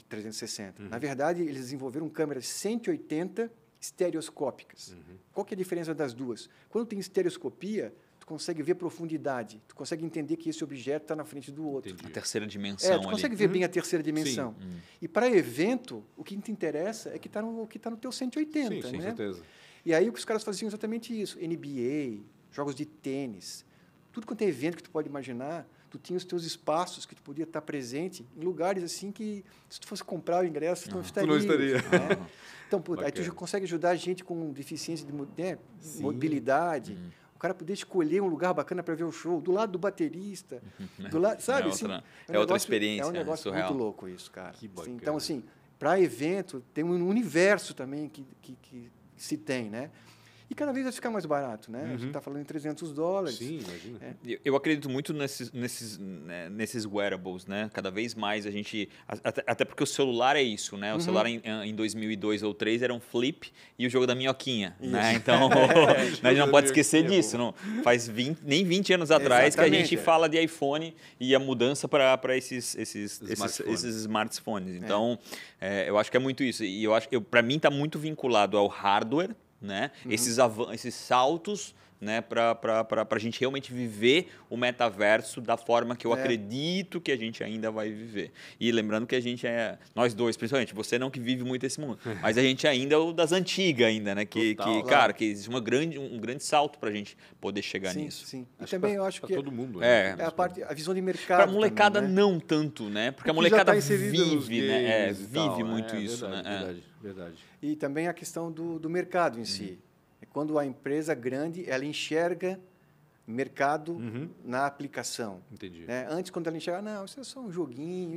360. Na verdade, eles desenvolveram câmeras 180 estereoscópicas. Qual que é a diferença das duas? Quando tem estereoscopia, tu consegue ver profundidade, tu consegue entender que esse objeto está na frente do outro. A terceira dimensão. Tu consegue ver bem a terceira dimensão. E para evento, o que te interessa é que está no teu 180. Sim, com certeza. E aí os caras faziam exatamente isso. NBA, jogos de tênis, tudo quanto é evento que tu pode imaginar, tu tinha os teus espaços que tu podia estar presente em lugares assim que, se tu fosse comprar o ingresso, tu não estaria. Né? Então, aí tu já consegue ajudar a gente com deficiência de mobilidade. O cara poder escolher um lugar bacana para ver o show, do lado do baterista, do lado, sabe? Outra experiência. É um negócio muito louco isso, cara. Assim, então, assim, para evento, tem um universo também que se tem, né? E cada vez vai ficar mais barato, né? A gente está falando em $300. Sim, imagina. Eu acredito muito nesses wearables, né? Cada vez mais a gente... Até porque o celular é isso, né? O celular em 2002 ou 2003 era um flip e o jogo da minhoquinha, né? Então, a gente não pode esquecer disso. Não? Faz nem 20 anos atrás que a gente fala de iPhone e a mudança para esses smartphones. Então, eu acho que é muito isso. E para mim está muito vinculado ao hardware, né? Esses saltos, né, para a gente realmente viver o metaverso da forma que eu acredito que a gente ainda vai viver. E lembrando que a gente nós dois, principalmente, você não que vive muito esse mundo, mas a gente ainda é o das antigas ainda, né? Cara, que existe um grande salto para a gente poder chegar nisso. Sim. E também eu acho que todo mundo, a visão de mercado. Para a molecada também, né? não tanto, né? Porque a molecada vive, né? Vive muito isso, Verdade. E também a questão do mercado em si. Quando a empresa grande, ela enxerga mercado na aplicação. Entendi. Né? Antes, quando ela enxerga, não, isso é só um joguinho,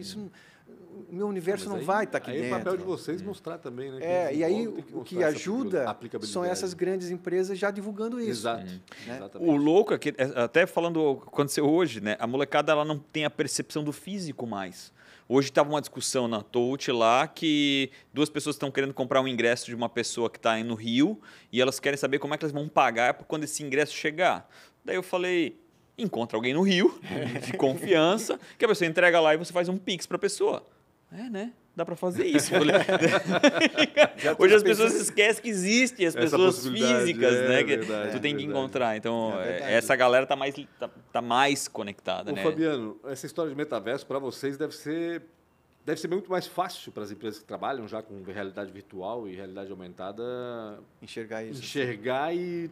o meu universo não vai estar aqui dentro. Aí é papel de vocês mostrar também, né? E aí o que ajuda são essas grandes empresas já divulgando isso. Exato. Né? Exatamente. O louco é que, até falando o que aconteceu hoje, né? A molecada ela não tem a percepção do físico mais. Hoje estava uma discussão na Touch lá que 2 pessoas estão querendo comprar um ingresso de uma pessoa que está no Rio e elas querem saber como é que elas vão pagar quando esse ingresso chegar. Daí eu falei, encontra alguém no Rio, de confiança, que a pessoa entrega lá e você faz um Pix para a pessoa. Né? Dá para fazer isso. Hoje as pessoas esquecem que existem as pessoas físicas, né? Que tu tem que encontrar. Então, essa galera tá mais conectada, né? Fabiano, essa história de metaverso para vocês deve ser muito mais fácil para as empresas que trabalham já com realidade virtual e realidade aumentada enxergar isso. Enxergar e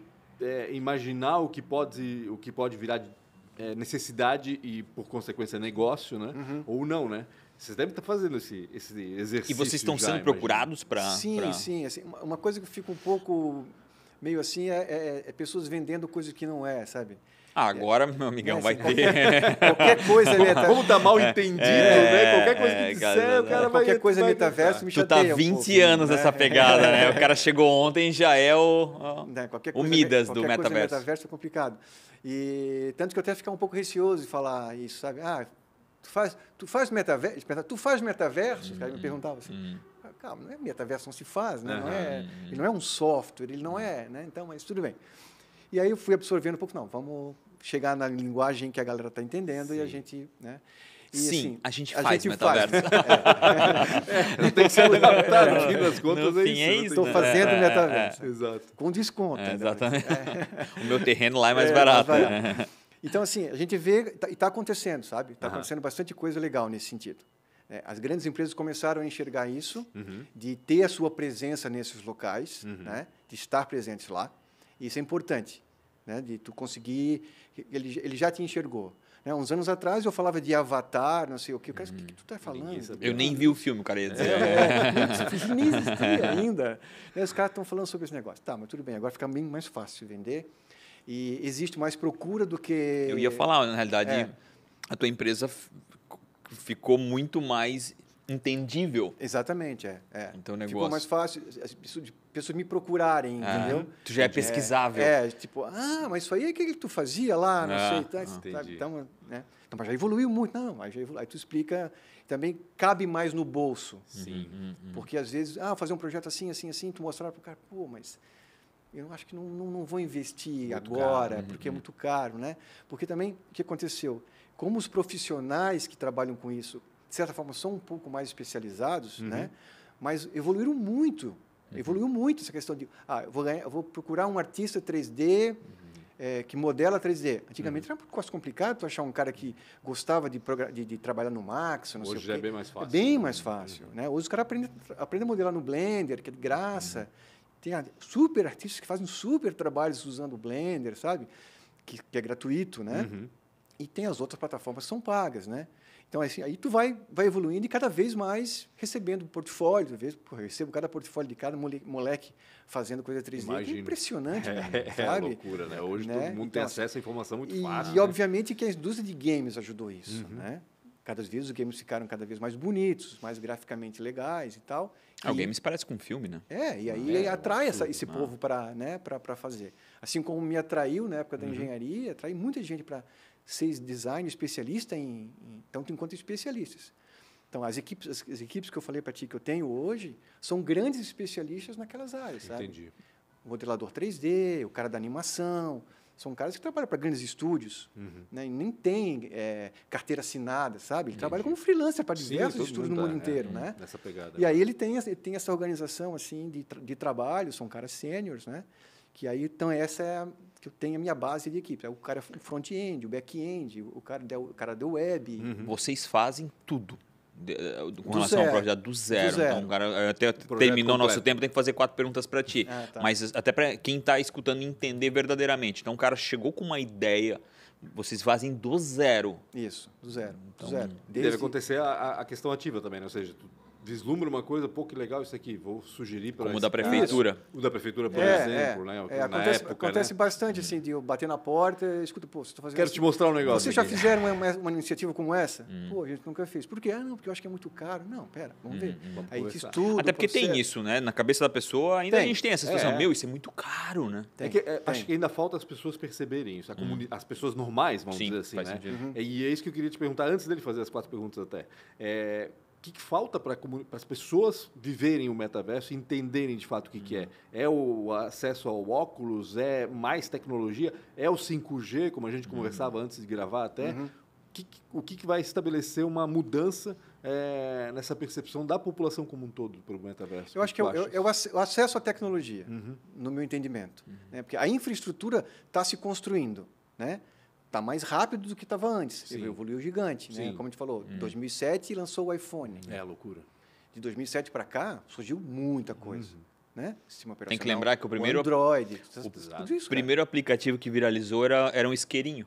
imaginar o que pode virar necessidade e, por consequência, negócio, né? Ou não, né? Vocês devem estar fazendo esse exercício. E vocês estão sendo procurados para... Sim. Assim, uma coisa que fica um pouco meio assim é pessoas vendendo coisa que não é, sabe? Agora, meu amigão, vai ter... Qualquer coisa... Como tá mal entendido, né? Qualquer coisa que disser, o cara vai... Qualquer coisa metaverso me chateia. Tu tá 20 anos nessa pegada, né? O cara chegou ontem já é o Midas do metaverso. Qualquer coisa metaverso é complicado. E tanto que eu até ficar um pouco receoso de falar isso, sabe? Tu faz metaverso? Tu faz metaverso? Os caras me perguntavam assim. Calma, não é metaverso, não se faz, né? Ele não é um software, ele não é, né? Então, mas tudo bem. E aí eu fui absorvendo um pouco, vamos chegar na linguagem que a galera está entendendo e a gente, né? E, sim, assim, a gente faz metaverso. Não tem que ser adaptado aqui nas contas, é isso. Estou fazendo metaverso. Exato. Com desconto. Exatamente. O meu terreno lá é mais barato. Então, assim, a gente vê, e está acontecendo, sabe? Está acontecendo bastante coisa legal nesse sentido. As grandes empresas começaram a enxergar isso, de ter a sua presença nesses locais, né? De estar presentes lá. Isso é importante, né? De tu conseguir... Ele já te enxergou. Né? Uns anos atrás eu falava de Avatar, não sei o quê. O cara, o que tu está falando? Eu nem vi o filme, o cara ia dizer. Nem existia ainda. Os caras estão falando sobre esse negócio. Tá, mas tudo bem, agora fica bem mais fácil vender. E existe mais procura do que... Eu ia falar, na realidade, a tua empresa ficou muito mais entendível. Exatamente, Então, o negócio... Ficou mais fácil, as pessoas me procurarem, entendeu? Tu já é pesquisável. Tipo, mas isso aí é o que tu fazia lá, não sei. Tá, então, né? Não, mas já evoluiu muito. Não, mas já evoluiu. Aí tu explica, também cabe mais no bolso. Sim. Porque, às vezes, fazer um projeto assim, tu mostrar para o cara, mas... Eu acho que não vou investir muito agora, caro, porque é muito caro, né? Porque também, o que aconteceu? Como os profissionais que trabalham com isso, de certa forma, são um pouco mais especializados, né? Mas evoluíram muito. Evoluiu muito essa questão de, eu vou procurar um artista 3D que modela 3D. Antigamente era um pouco mais complicado tu achar um cara que gostava de trabalhar no Max, não sei o quê. Hoje já é bem mais fácil. É bem mais fácil, né? Hoje os caras aprendem a modelar no Blender, que é de graça. Tem super artistas que fazem super trabalhos usando o Blender, sabe? Que é gratuito, né? E tem as outras plataformas que são pagas, né? Então, assim, aí tu vai evoluindo e cada vez mais recebendo portfólio. Às vezes, eu recebo cada portfólio de cada moleque fazendo coisa 3D. Imagino. É impressionante, sabe? É loucura, né? Hoje todo mundo tem acesso à informação muito fácil. E, obviamente, que a indústria de games ajudou isso, né? Cada vez os games ficaram cada vez mais bonitos, mais graficamente legais e tal. O games parece com um filme, né? E aí atrai esse povo para fazer. Assim como me atraiu na época da engenharia, atrai muita gente para ser design especialista então tu encontra especialistas. Então as equipes que eu falei para ti que eu tenho hoje são grandes especialistas naquelas áreas, sabe? Entendi. O modelador 3D, o cara da animação, são caras que trabalham para grandes estúdios, né? E nem tem carteira assinada, sabe? Ele trabalha como freelancer para diversos estúdios no mundo inteiro, né? Nessa pegada. E aí ele tem essa organização assim de trabalho, são caras sêniores, né? Que aí, então, essa é que eu tenho a minha base de equipe. O cara é o front-end, o back-end, o cara deu web. Vocês fazem tudo. Com relação ao projeto do zero. Então, o cara até terminou nosso tempo, tem que fazer 4 perguntas para ti. Tá. Mas até para quem está escutando entender verdadeiramente. Então, o cara chegou com uma ideia, vocês fazem do zero. Isso, do zero. Então, do zero. Deve acontecer a questão ativa também, né? Ou seja, tu vislumbra uma coisa, pô, que legal isso aqui, vou sugerir para... Como o da prefeitura. O da prefeitura, por exemplo, né? Acontece bastante, assim, de eu bater na porta e escuto, pô, você está fazendo... Quero te mostrar um negócio. Vocês já fizeram uma iniciativa como essa? Pô, a gente nunca fez. Por quê? Não, porque eu acho que é muito caro. Não, pera, vamos ver. Aí estudo. Até porque tem isso, né? Na cabeça da pessoa, ainda a gente tem essa situação. Meu, isso é muito caro, né? Acho que ainda falta as pessoas perceberem isso. As pessoas normais, vamos dizer assim, né? E é isso que eu queria te perguntar, antes dele fazer as 4 perguntas até. O que falta para as pessoas viverem o metaverso e entenderem de fato o que é? É o acesso ao óculos? É mais tecnologia? É o 5G, como a gente conversava antes de gravar até? O que vai estabelecer uma mudança nessa percepção da população como um todo para o metaverso? Eu acho que é o acesso à tecnologia, no meu entendimento. Né? Porque a infraestrutura está se construindo, né? Está mais rápido do que estava antes. Ele evoluiu gigante, né? Como a gente falou, 2007 lançou o iPhone. É loucura. De 2007 para cá, surgiu muita coisa. Né? Sistema operacional, tem que lembrar que o primeiro Android, tudo isso, primeiro aplicativo que viralizou era um isqueirinho.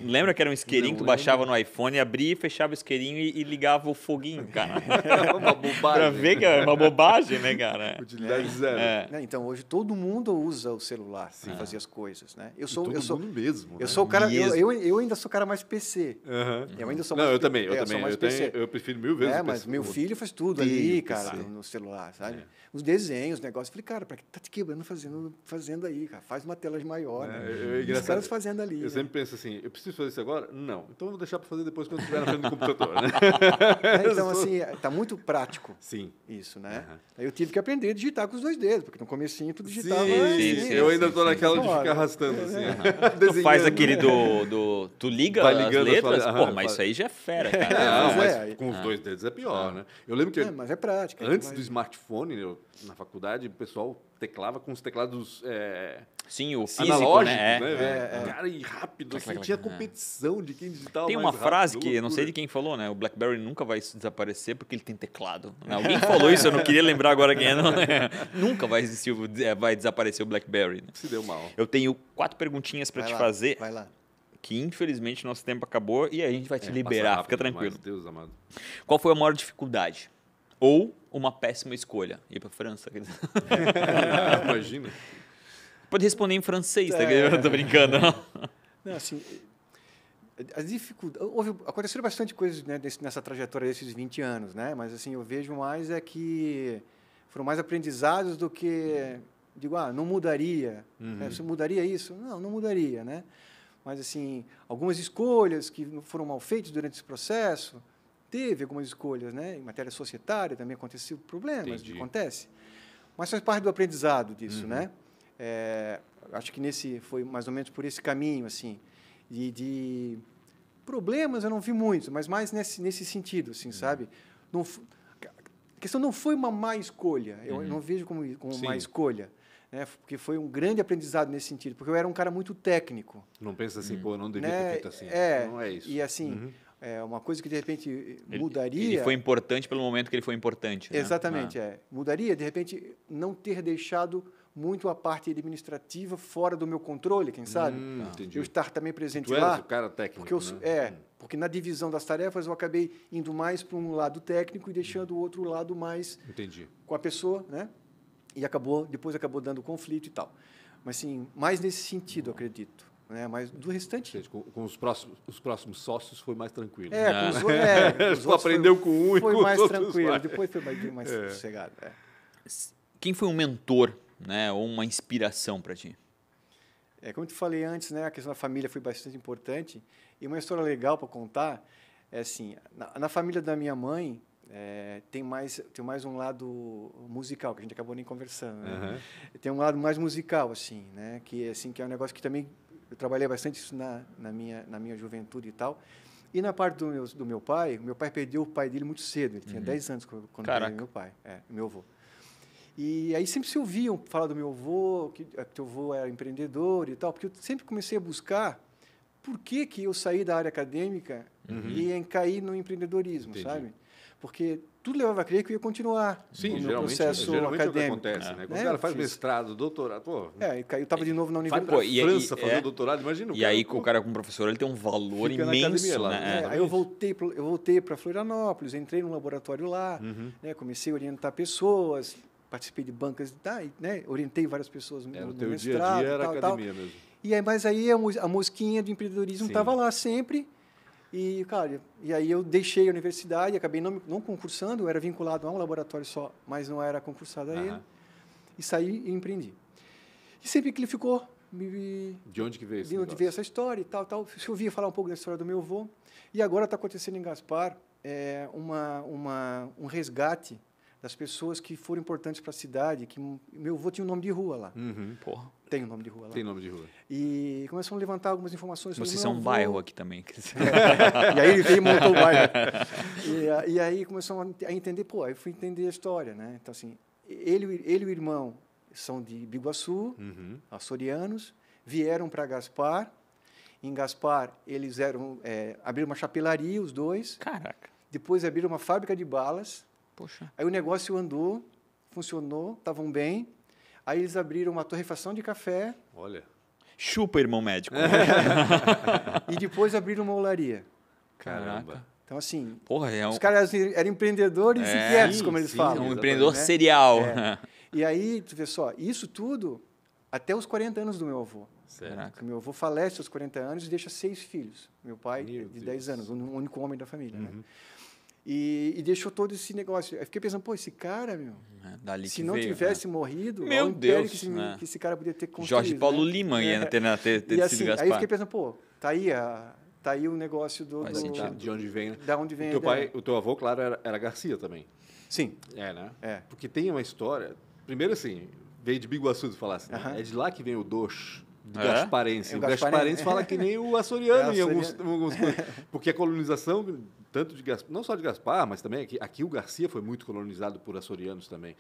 Lembra que era um isqueirinho que tu baixava no iPhone, abria e fechava o isqueirinho e ligava o foguinho, cara? É uma bobagem. Pra ver que é uma bobagem, né, cara? Utilidade zero. Então, hoje todo mundo usa o celular para fazer as coisas, né? Eu sou mundo mesmo. Eu sou o cara, eu ainda sou o cara mais PC. Eu ainda sou mais eu também. Eu prefiro 1000 vezes o PC. Mas meu filho faz tudo ali, cara, no celular, sabe? Os desenhos, os negócios. Falei, cara, para que tá te quebrando fazendo aí, cara? Faz uma tela maior, né? Os caras fazendo ali. Eu sempre penso assim, eu preciso fazer isso agora? Não. Então eu vou deixar para fazer depois quando estiver na frente do computador, né? Então, assim, tá muito prático. Sim. Isso, né? Aí eu tive que aprender a digitar com os 2 dedos, porque no comecinho tu digitava... Sim. Eu ainda tô naquela de ficar arrastando, assim. Tu faz aquele tu liga as letras? Pô, mas isso aí já é fera, cara. Mas com os 2 dedos é pior, né? Eu lembro que... Mas é prática. Antes do smartphone, na faculdade, o pessoal teclava com os teclados... Sim, o físico, analógicos, né? Cara, e rápido. Assim, tinha competição de quem digitava Tem mais uma frase rápido, que eu não sei de quem falou, né? O BlackBerry nunca vai desaparecer porque ele tem teclado. Alguém falou isso, eu não queria lembrar agora quem é. Nunca vai desaparecer o BlackBerry. Se deu mal. Eu tenho 4 perguntinhas para te fazer. Vai lá. Que infelizmente nosso tempo acabou e a gente vai te liberar. Rápido, fica tranquilo. Mas, Deus amado. Qual foi a maior dificuldade? Ou uma péssima escolha? Ir para França? Imagina. Pode responder em francês, tá? Eu tô brincando. Não, assim, as dificuldades... Aconteceram bastante coisas, né, nessa trajetória desses 20 anos, né? Mas assim, eu vejo mais que foram mais aprendizados do que... Digo, não mudaria. Você mudaria isso? Não mudaria, né? Mas, assim, algumas escolhas que foram mal feitas durante esse processo, teve algumas escolhas, né? Em matéria societária também aconteceu problemas, acontece. Mas faz parte do aprendizado disso, né? Acho que foi mais ou menos por esse caminho, assim, de problemas eu não vi muitos, mas mais nesse sentido, assim, sabe? A questão não foi uma má escolha, eu não vejo como má escolha, né? Porque foi um grande aprendizado nesse sentido, porque eu era um cara muito técnico. Não pensa assim, pô, eu não devia ter feito assim. Não é isso. E assim, uma coisa que de repente mudaria... Ele foi importante pelo momento que ele foi importante. Né? Exatamente, Mudaria, de repente, não ter deixado muito a parte administrativa fora do meu controle, quem sabe? Entendi. Eu estar também presente tu lá. Eras o cara técnico, porque porque na divisão das tarefas eu acabei indo mais para um lado técnico e deixando o outro lado mais com a pessoa, né? E depois acabou dando conflito e tal. Mas sim, mais nesse sentido, acredito. Né? Mas do restante... Com os próximos sócios foi mais tranquilo. Com os outros aprendeu com um e com os outros. Foi mais tranquilo, depois foi mais sossegado. Quem foi um mentor, né, ou uma inspiração para ti? Como eu te falei antes, né, a questão da família foi bastante importante. E uma história legal para contar é assim, na família da minha mãe, tem mais um lado musical, que a gente acabou nem conversando. Né? Tem um lado mais musical, assim, né? Que é um negócio que também eu trabalhei bastante isso na minha juventude e tal. E na parte do meu pai perdeu o pai dele muito cedo. Ele tinha 10 anos quando perdeu meu pai, meu avô. E aí sempre se ouviam falar do meu avô, que teu avô era empreendedor e tal, porque eu sempre comecei a buscar por que eu saí da área acadêmica e cair no empreendedorismo, sabe? Porque tudo levava a crer que eu ia continuar no meu processo acadêmico. É o que acontece, né? Quando o cara faz mestrado, doutorado, pô... eu estava de novo na universidade. França fazendo doutorado, imagina. E aí o cara como professor, ele tem um valor imenso. Né? Aí eu voltei para Florianópolis, entrei num laboratório lá, né? Comecei a orientar pessoas, participei de bancas, né? Orientei várias pessoas no mestrado. O teu dia a dia era academia mesmo. Mas aí a mosquinha do empreendedorismo estava lá sempre. E, cara, aí eu deixei a universidade, acabei não concursando, eu era vinculado a um laboratório só, mas não era concursado a ele. E saí e empreendi. E sempre que ele ficou... De onde que veio isso? De onde veio essa história e tal. Eu ouvia falar um pouco da história do meu avô. E agora está acontecendo em Gaspar um resgate das pessoas que foram importantes para a cidade, que meu avô tinha um nome de rua lá. Porra. Tem um nome de rua lá. Tem nome de rua. E começamos a levantar algumas informações sobre Vocês são um bairro aqui também. E aí ele veio e montou o bairro. E aí começamos a entender, aí eu fui entender a história, né? Então, assim, ele e o irmão são de Biguaçu, açorianos, vieram para Gaspar. Em Gaspar, eles abriram uma chapelaria, os dois. Caraca. Depois abriram uma fábrica de balas. Poxa. Aí o negócio andou, funcionou, estavam bem. Aí eles abriram uma torrefação de café. Olha. Chupa, irmão médico. E depois abriram uma olaria. Caramba. Então, assim, porra, os caras eram empreendedores inquietos, como eles falam. Um empreendedor serial. E aí, tu vê só, isso tudo até os 40 anos do meu avô. Certo. Meu avô falece aos 40 anos e deixa 6 filhos. Meu pai, de 10 anos, o único homem da família. Né? E deixou todo esse negócio. Eu fiquei pensando, esse cara, se não tivesse morrido, meu Deus, que esse cara podia ter construído. Jorge Paulo Lima ia ter e assim, Gaspar. Aí eu fiquei pensando, tá aí o negócio de onde vem, né? Da onde vem o teu avô, claro, era Garcia também. Sim. Né? Porque tem uma história... Primeiro, assim, veio de Biguaçu, tu falasse. Né? É de lá que vem o doce. Gasparense. O Gasparense fala que nem o açoriano em alguns porque a colonização, tanto de Gaspar, não só de Gaspar, mas também aqui o Garcia foi muito colonizado por açorianos também.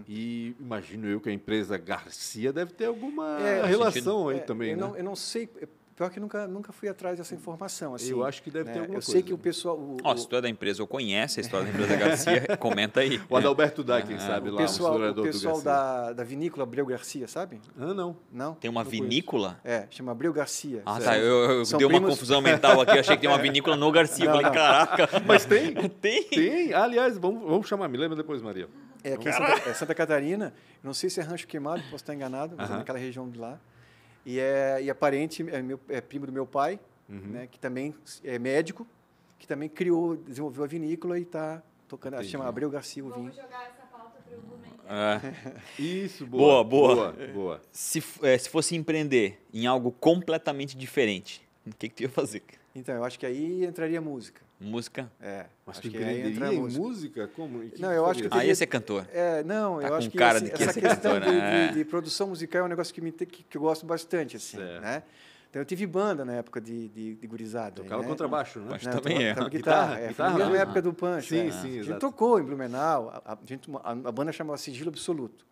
E imagino eu que a empresa Garcia deve ter alguma relação aí também. Eu não sei. Pior que nunca fui atrás dessa informação. Assim, eu acho que deve ter alguma coisa. Eu sei que o pessoal... se tu é da empresa ou conhece a história da empresa Garcia, comenta aí. O Adalberto Dai, quem sabe lá, o pessoal da vinícola Abreu Garcia, sabe? Não. Tem uma vinícola? Chama Abreu Garcia. Tá. Eu dei uma confusão mental aqui. Eu achei que tem uma vinícola no Garcia. Falei, caraca. Mas tem? Tem. Aliás, vamos chamar. Me lembra depois, Maria. Aqui em Santa Catarina. Não sei se é Rancho Queimado, posso estar enganado, mas é naquela região de lá. E é parente, é primo do meu pai, né, que também é médico, que também desenvolveu a vinícola e está tocando, chama Abreu Garcia o vinho. Vamos jogar essa pauta para o Blumenau. Isso, boa. Se fosse empreender em algo completamente diferente, o que tu ia fazer? Então, eu acho que aí entraria música. Música? Mas tu empreenderia em música? Como? Eu acho que ia ser cantor. Eu acho que essa questão de produção musical é um negócio que eu gosto bastante, assim, né? Então, eu tive banda na época de gurizada. Tocava contrabaixo, né? Pancho também tocava guitarra. Foi na mesma época do Pancho. Sim, A gente tocou em Blumenau. A banda chamava Sigilo Absoluto.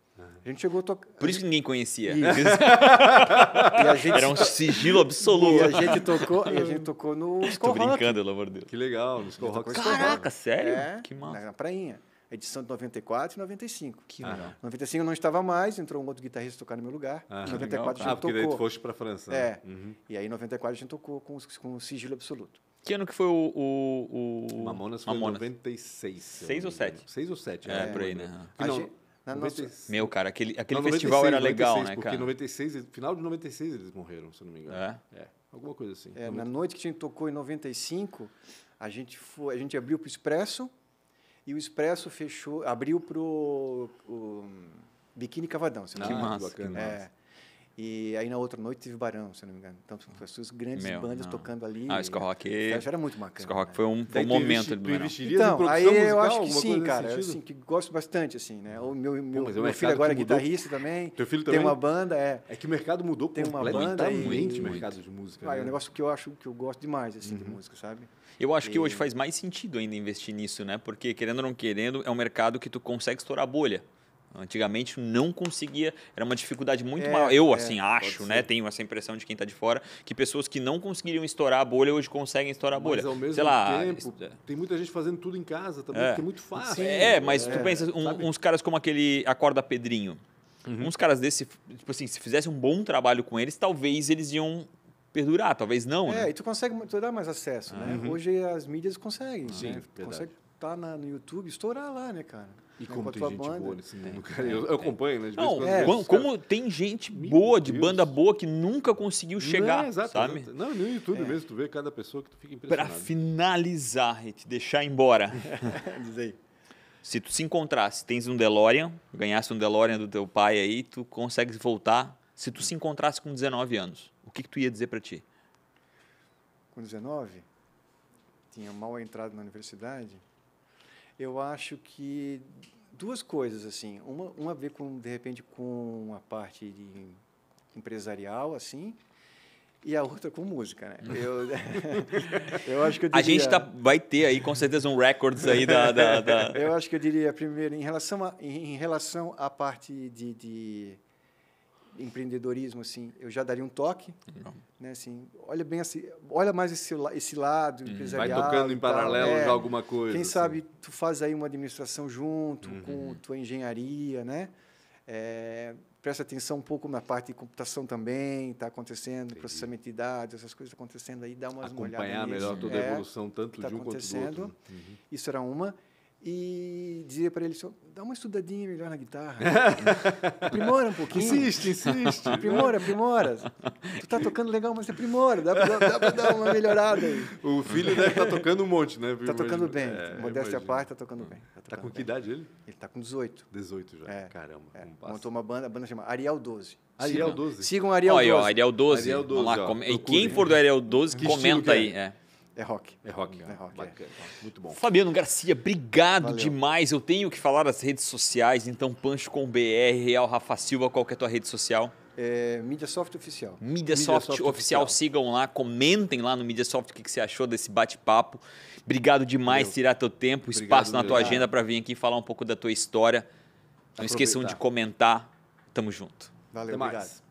A gente chegou a tocar... Por isso que ninguém conhecia. Era um sigilo absoluto. E a gente tocou no Skull Rock. Tô brincando, pelo amor de Deus. Que legal, no Skull Rock. Caraca, sério? Que massa. Na prainha. Edição de 94 e 95. Que legal. Em 95 eu não estava mais, entrou um outro guitarrista tocar no meu lugar. Em 94 a gente porque daí tu foste para a França. E aí em 94 a gente tocou com o Sigilo Absoluto. Que ano que foi o Mamonas foi em 96. 6 ou 7? 6 ou 7. Por aí, né? Meu, cara, aquele festival era legal, 96, né, porque cara? Porque 96, final de 96 eles morreram, se eu não me engano. Alguma coisa assim. Na noite que a gente tocou em 95, a gente abriu para o Expresso e o Expresso abriu para o Biquíni Cavadão. Que massa, bacana. E aí na outra noite teve Barão, se não me engano. Então, as suas grandes bandas tocando ali. O Ska Rock... Era muito bacana. Ska Rock foi um momento do Barão. Então, aí eu acho que sim, cara. Assim, que gosto bastante, assim, né? O meu filho agora é guitarrista também. Teu filho tem também? uma banda, É que o mercado mudou completamente, o mercado de música. É um negócio que eu gosto demais, assim, de música, sabe? Eu acho que hoje faz mais sentido ainda investir nisso, né? Porque, querendo ou não querendo, é um mercado que tu consegue estourar a bolha. Antigamente não conseguia, era uma dificuldade muito maior. Eu, assim, acho, né? Tenho essa impressão de quem está de fora, que pessoas que não conseguiriam estourar a bolha hoje conseguem estourar a bolha. Mas ao mesmo tempo, tem muita gente fazendo tudo em casa também, porque é muito fácil. Mas tu pensa, uns caras como aquele Acorda Pedrinho, uns caras desse, tipo assim, se fizesse um bom trabalho com eles, talvez eles iam perdurar, talvez não, né? E tu dá mais acesso, né? Hoje as mídias conseguem, né? Tu consegue estar no YouTube, estourar lá, né, cara? E como tem gente boa nesse mundo, cara. Eu acompanho, né? Como tem gente boa, de banda boa, que nunca conseguiu chegar, sabe? Não, no YouTube mesmo, tu vê cada pessoa que tu fica impressionado. Para finalizar e te deixar embora. Diz aí. Se tu se encontrasse, tens um DeLorean, ganhasse um DeLorean do teu pai aí, tu consegues voltar. Se tu se encontrasse com 19 anos, o que tu ia dizer para ti? Com 19? Tinha mal entrado na universidade. Eu acho que duas coisas, assim. Uma a ver, de repente, com a parte empresarial, assim, e a outra com música, né? Eu acho que eu diria... A gente vai ter aí, com certeza, um records aí da... Eu acho que eu diria, primeiro, em relação à parte de empreendedorismo, assim, eu já daria um toque, né, assim, olha mais esse lado empresarial. Vai tocando em paralelo já alguma coisa. Quem sabe tu faz aí uma administração junto com tua engenharia, né? Presta atenção um pouco na parte de computação também, está acontecendo, processamento de dados, essas coisas acontecendo aí, dá umas olhadas acompanhar melhor toda a evolução, tanto de um quanto do outro. Isso era uma. E dizia para ele, dá uma estudadinha melhor na guitarra. Aprimora um pouquinho. Insiste. Aprimora. Tu tá tocando legal, mas aprimora. Dá para dar uma melhorada aí. O filho deve estar tocando um monte, né? Tá tocando bem. Modéstia à parte, tá tocando bem. Tá com que idade ele? Ele tá com 18. 18 já. Caramba. Montou uma banda, a banda chama Ariel 12. Ariel 12? Sigam Ariel 12. Ariel 12. Vamos lá, e quem for do Ariel 12, comenta aí. É rock. Bacana. Muito bom. Fabiano Garcia, obrigado demais. Eu tenho que falar das redes sociais, então Pancho com BR, Real Rafa Silva, qual que é a tua rede social? Mediasoft Oficial. Mediasoft Oficial, sigam lá, comentem lá no Mediasoft o que você achou desse bate-papo. Obrigado demais, tirar teu tempo, espaço na tua agenda para vir aqui falar um pouco da tua história. Não esqueçam de comentar. Tamo junto. Valeu, obrigado.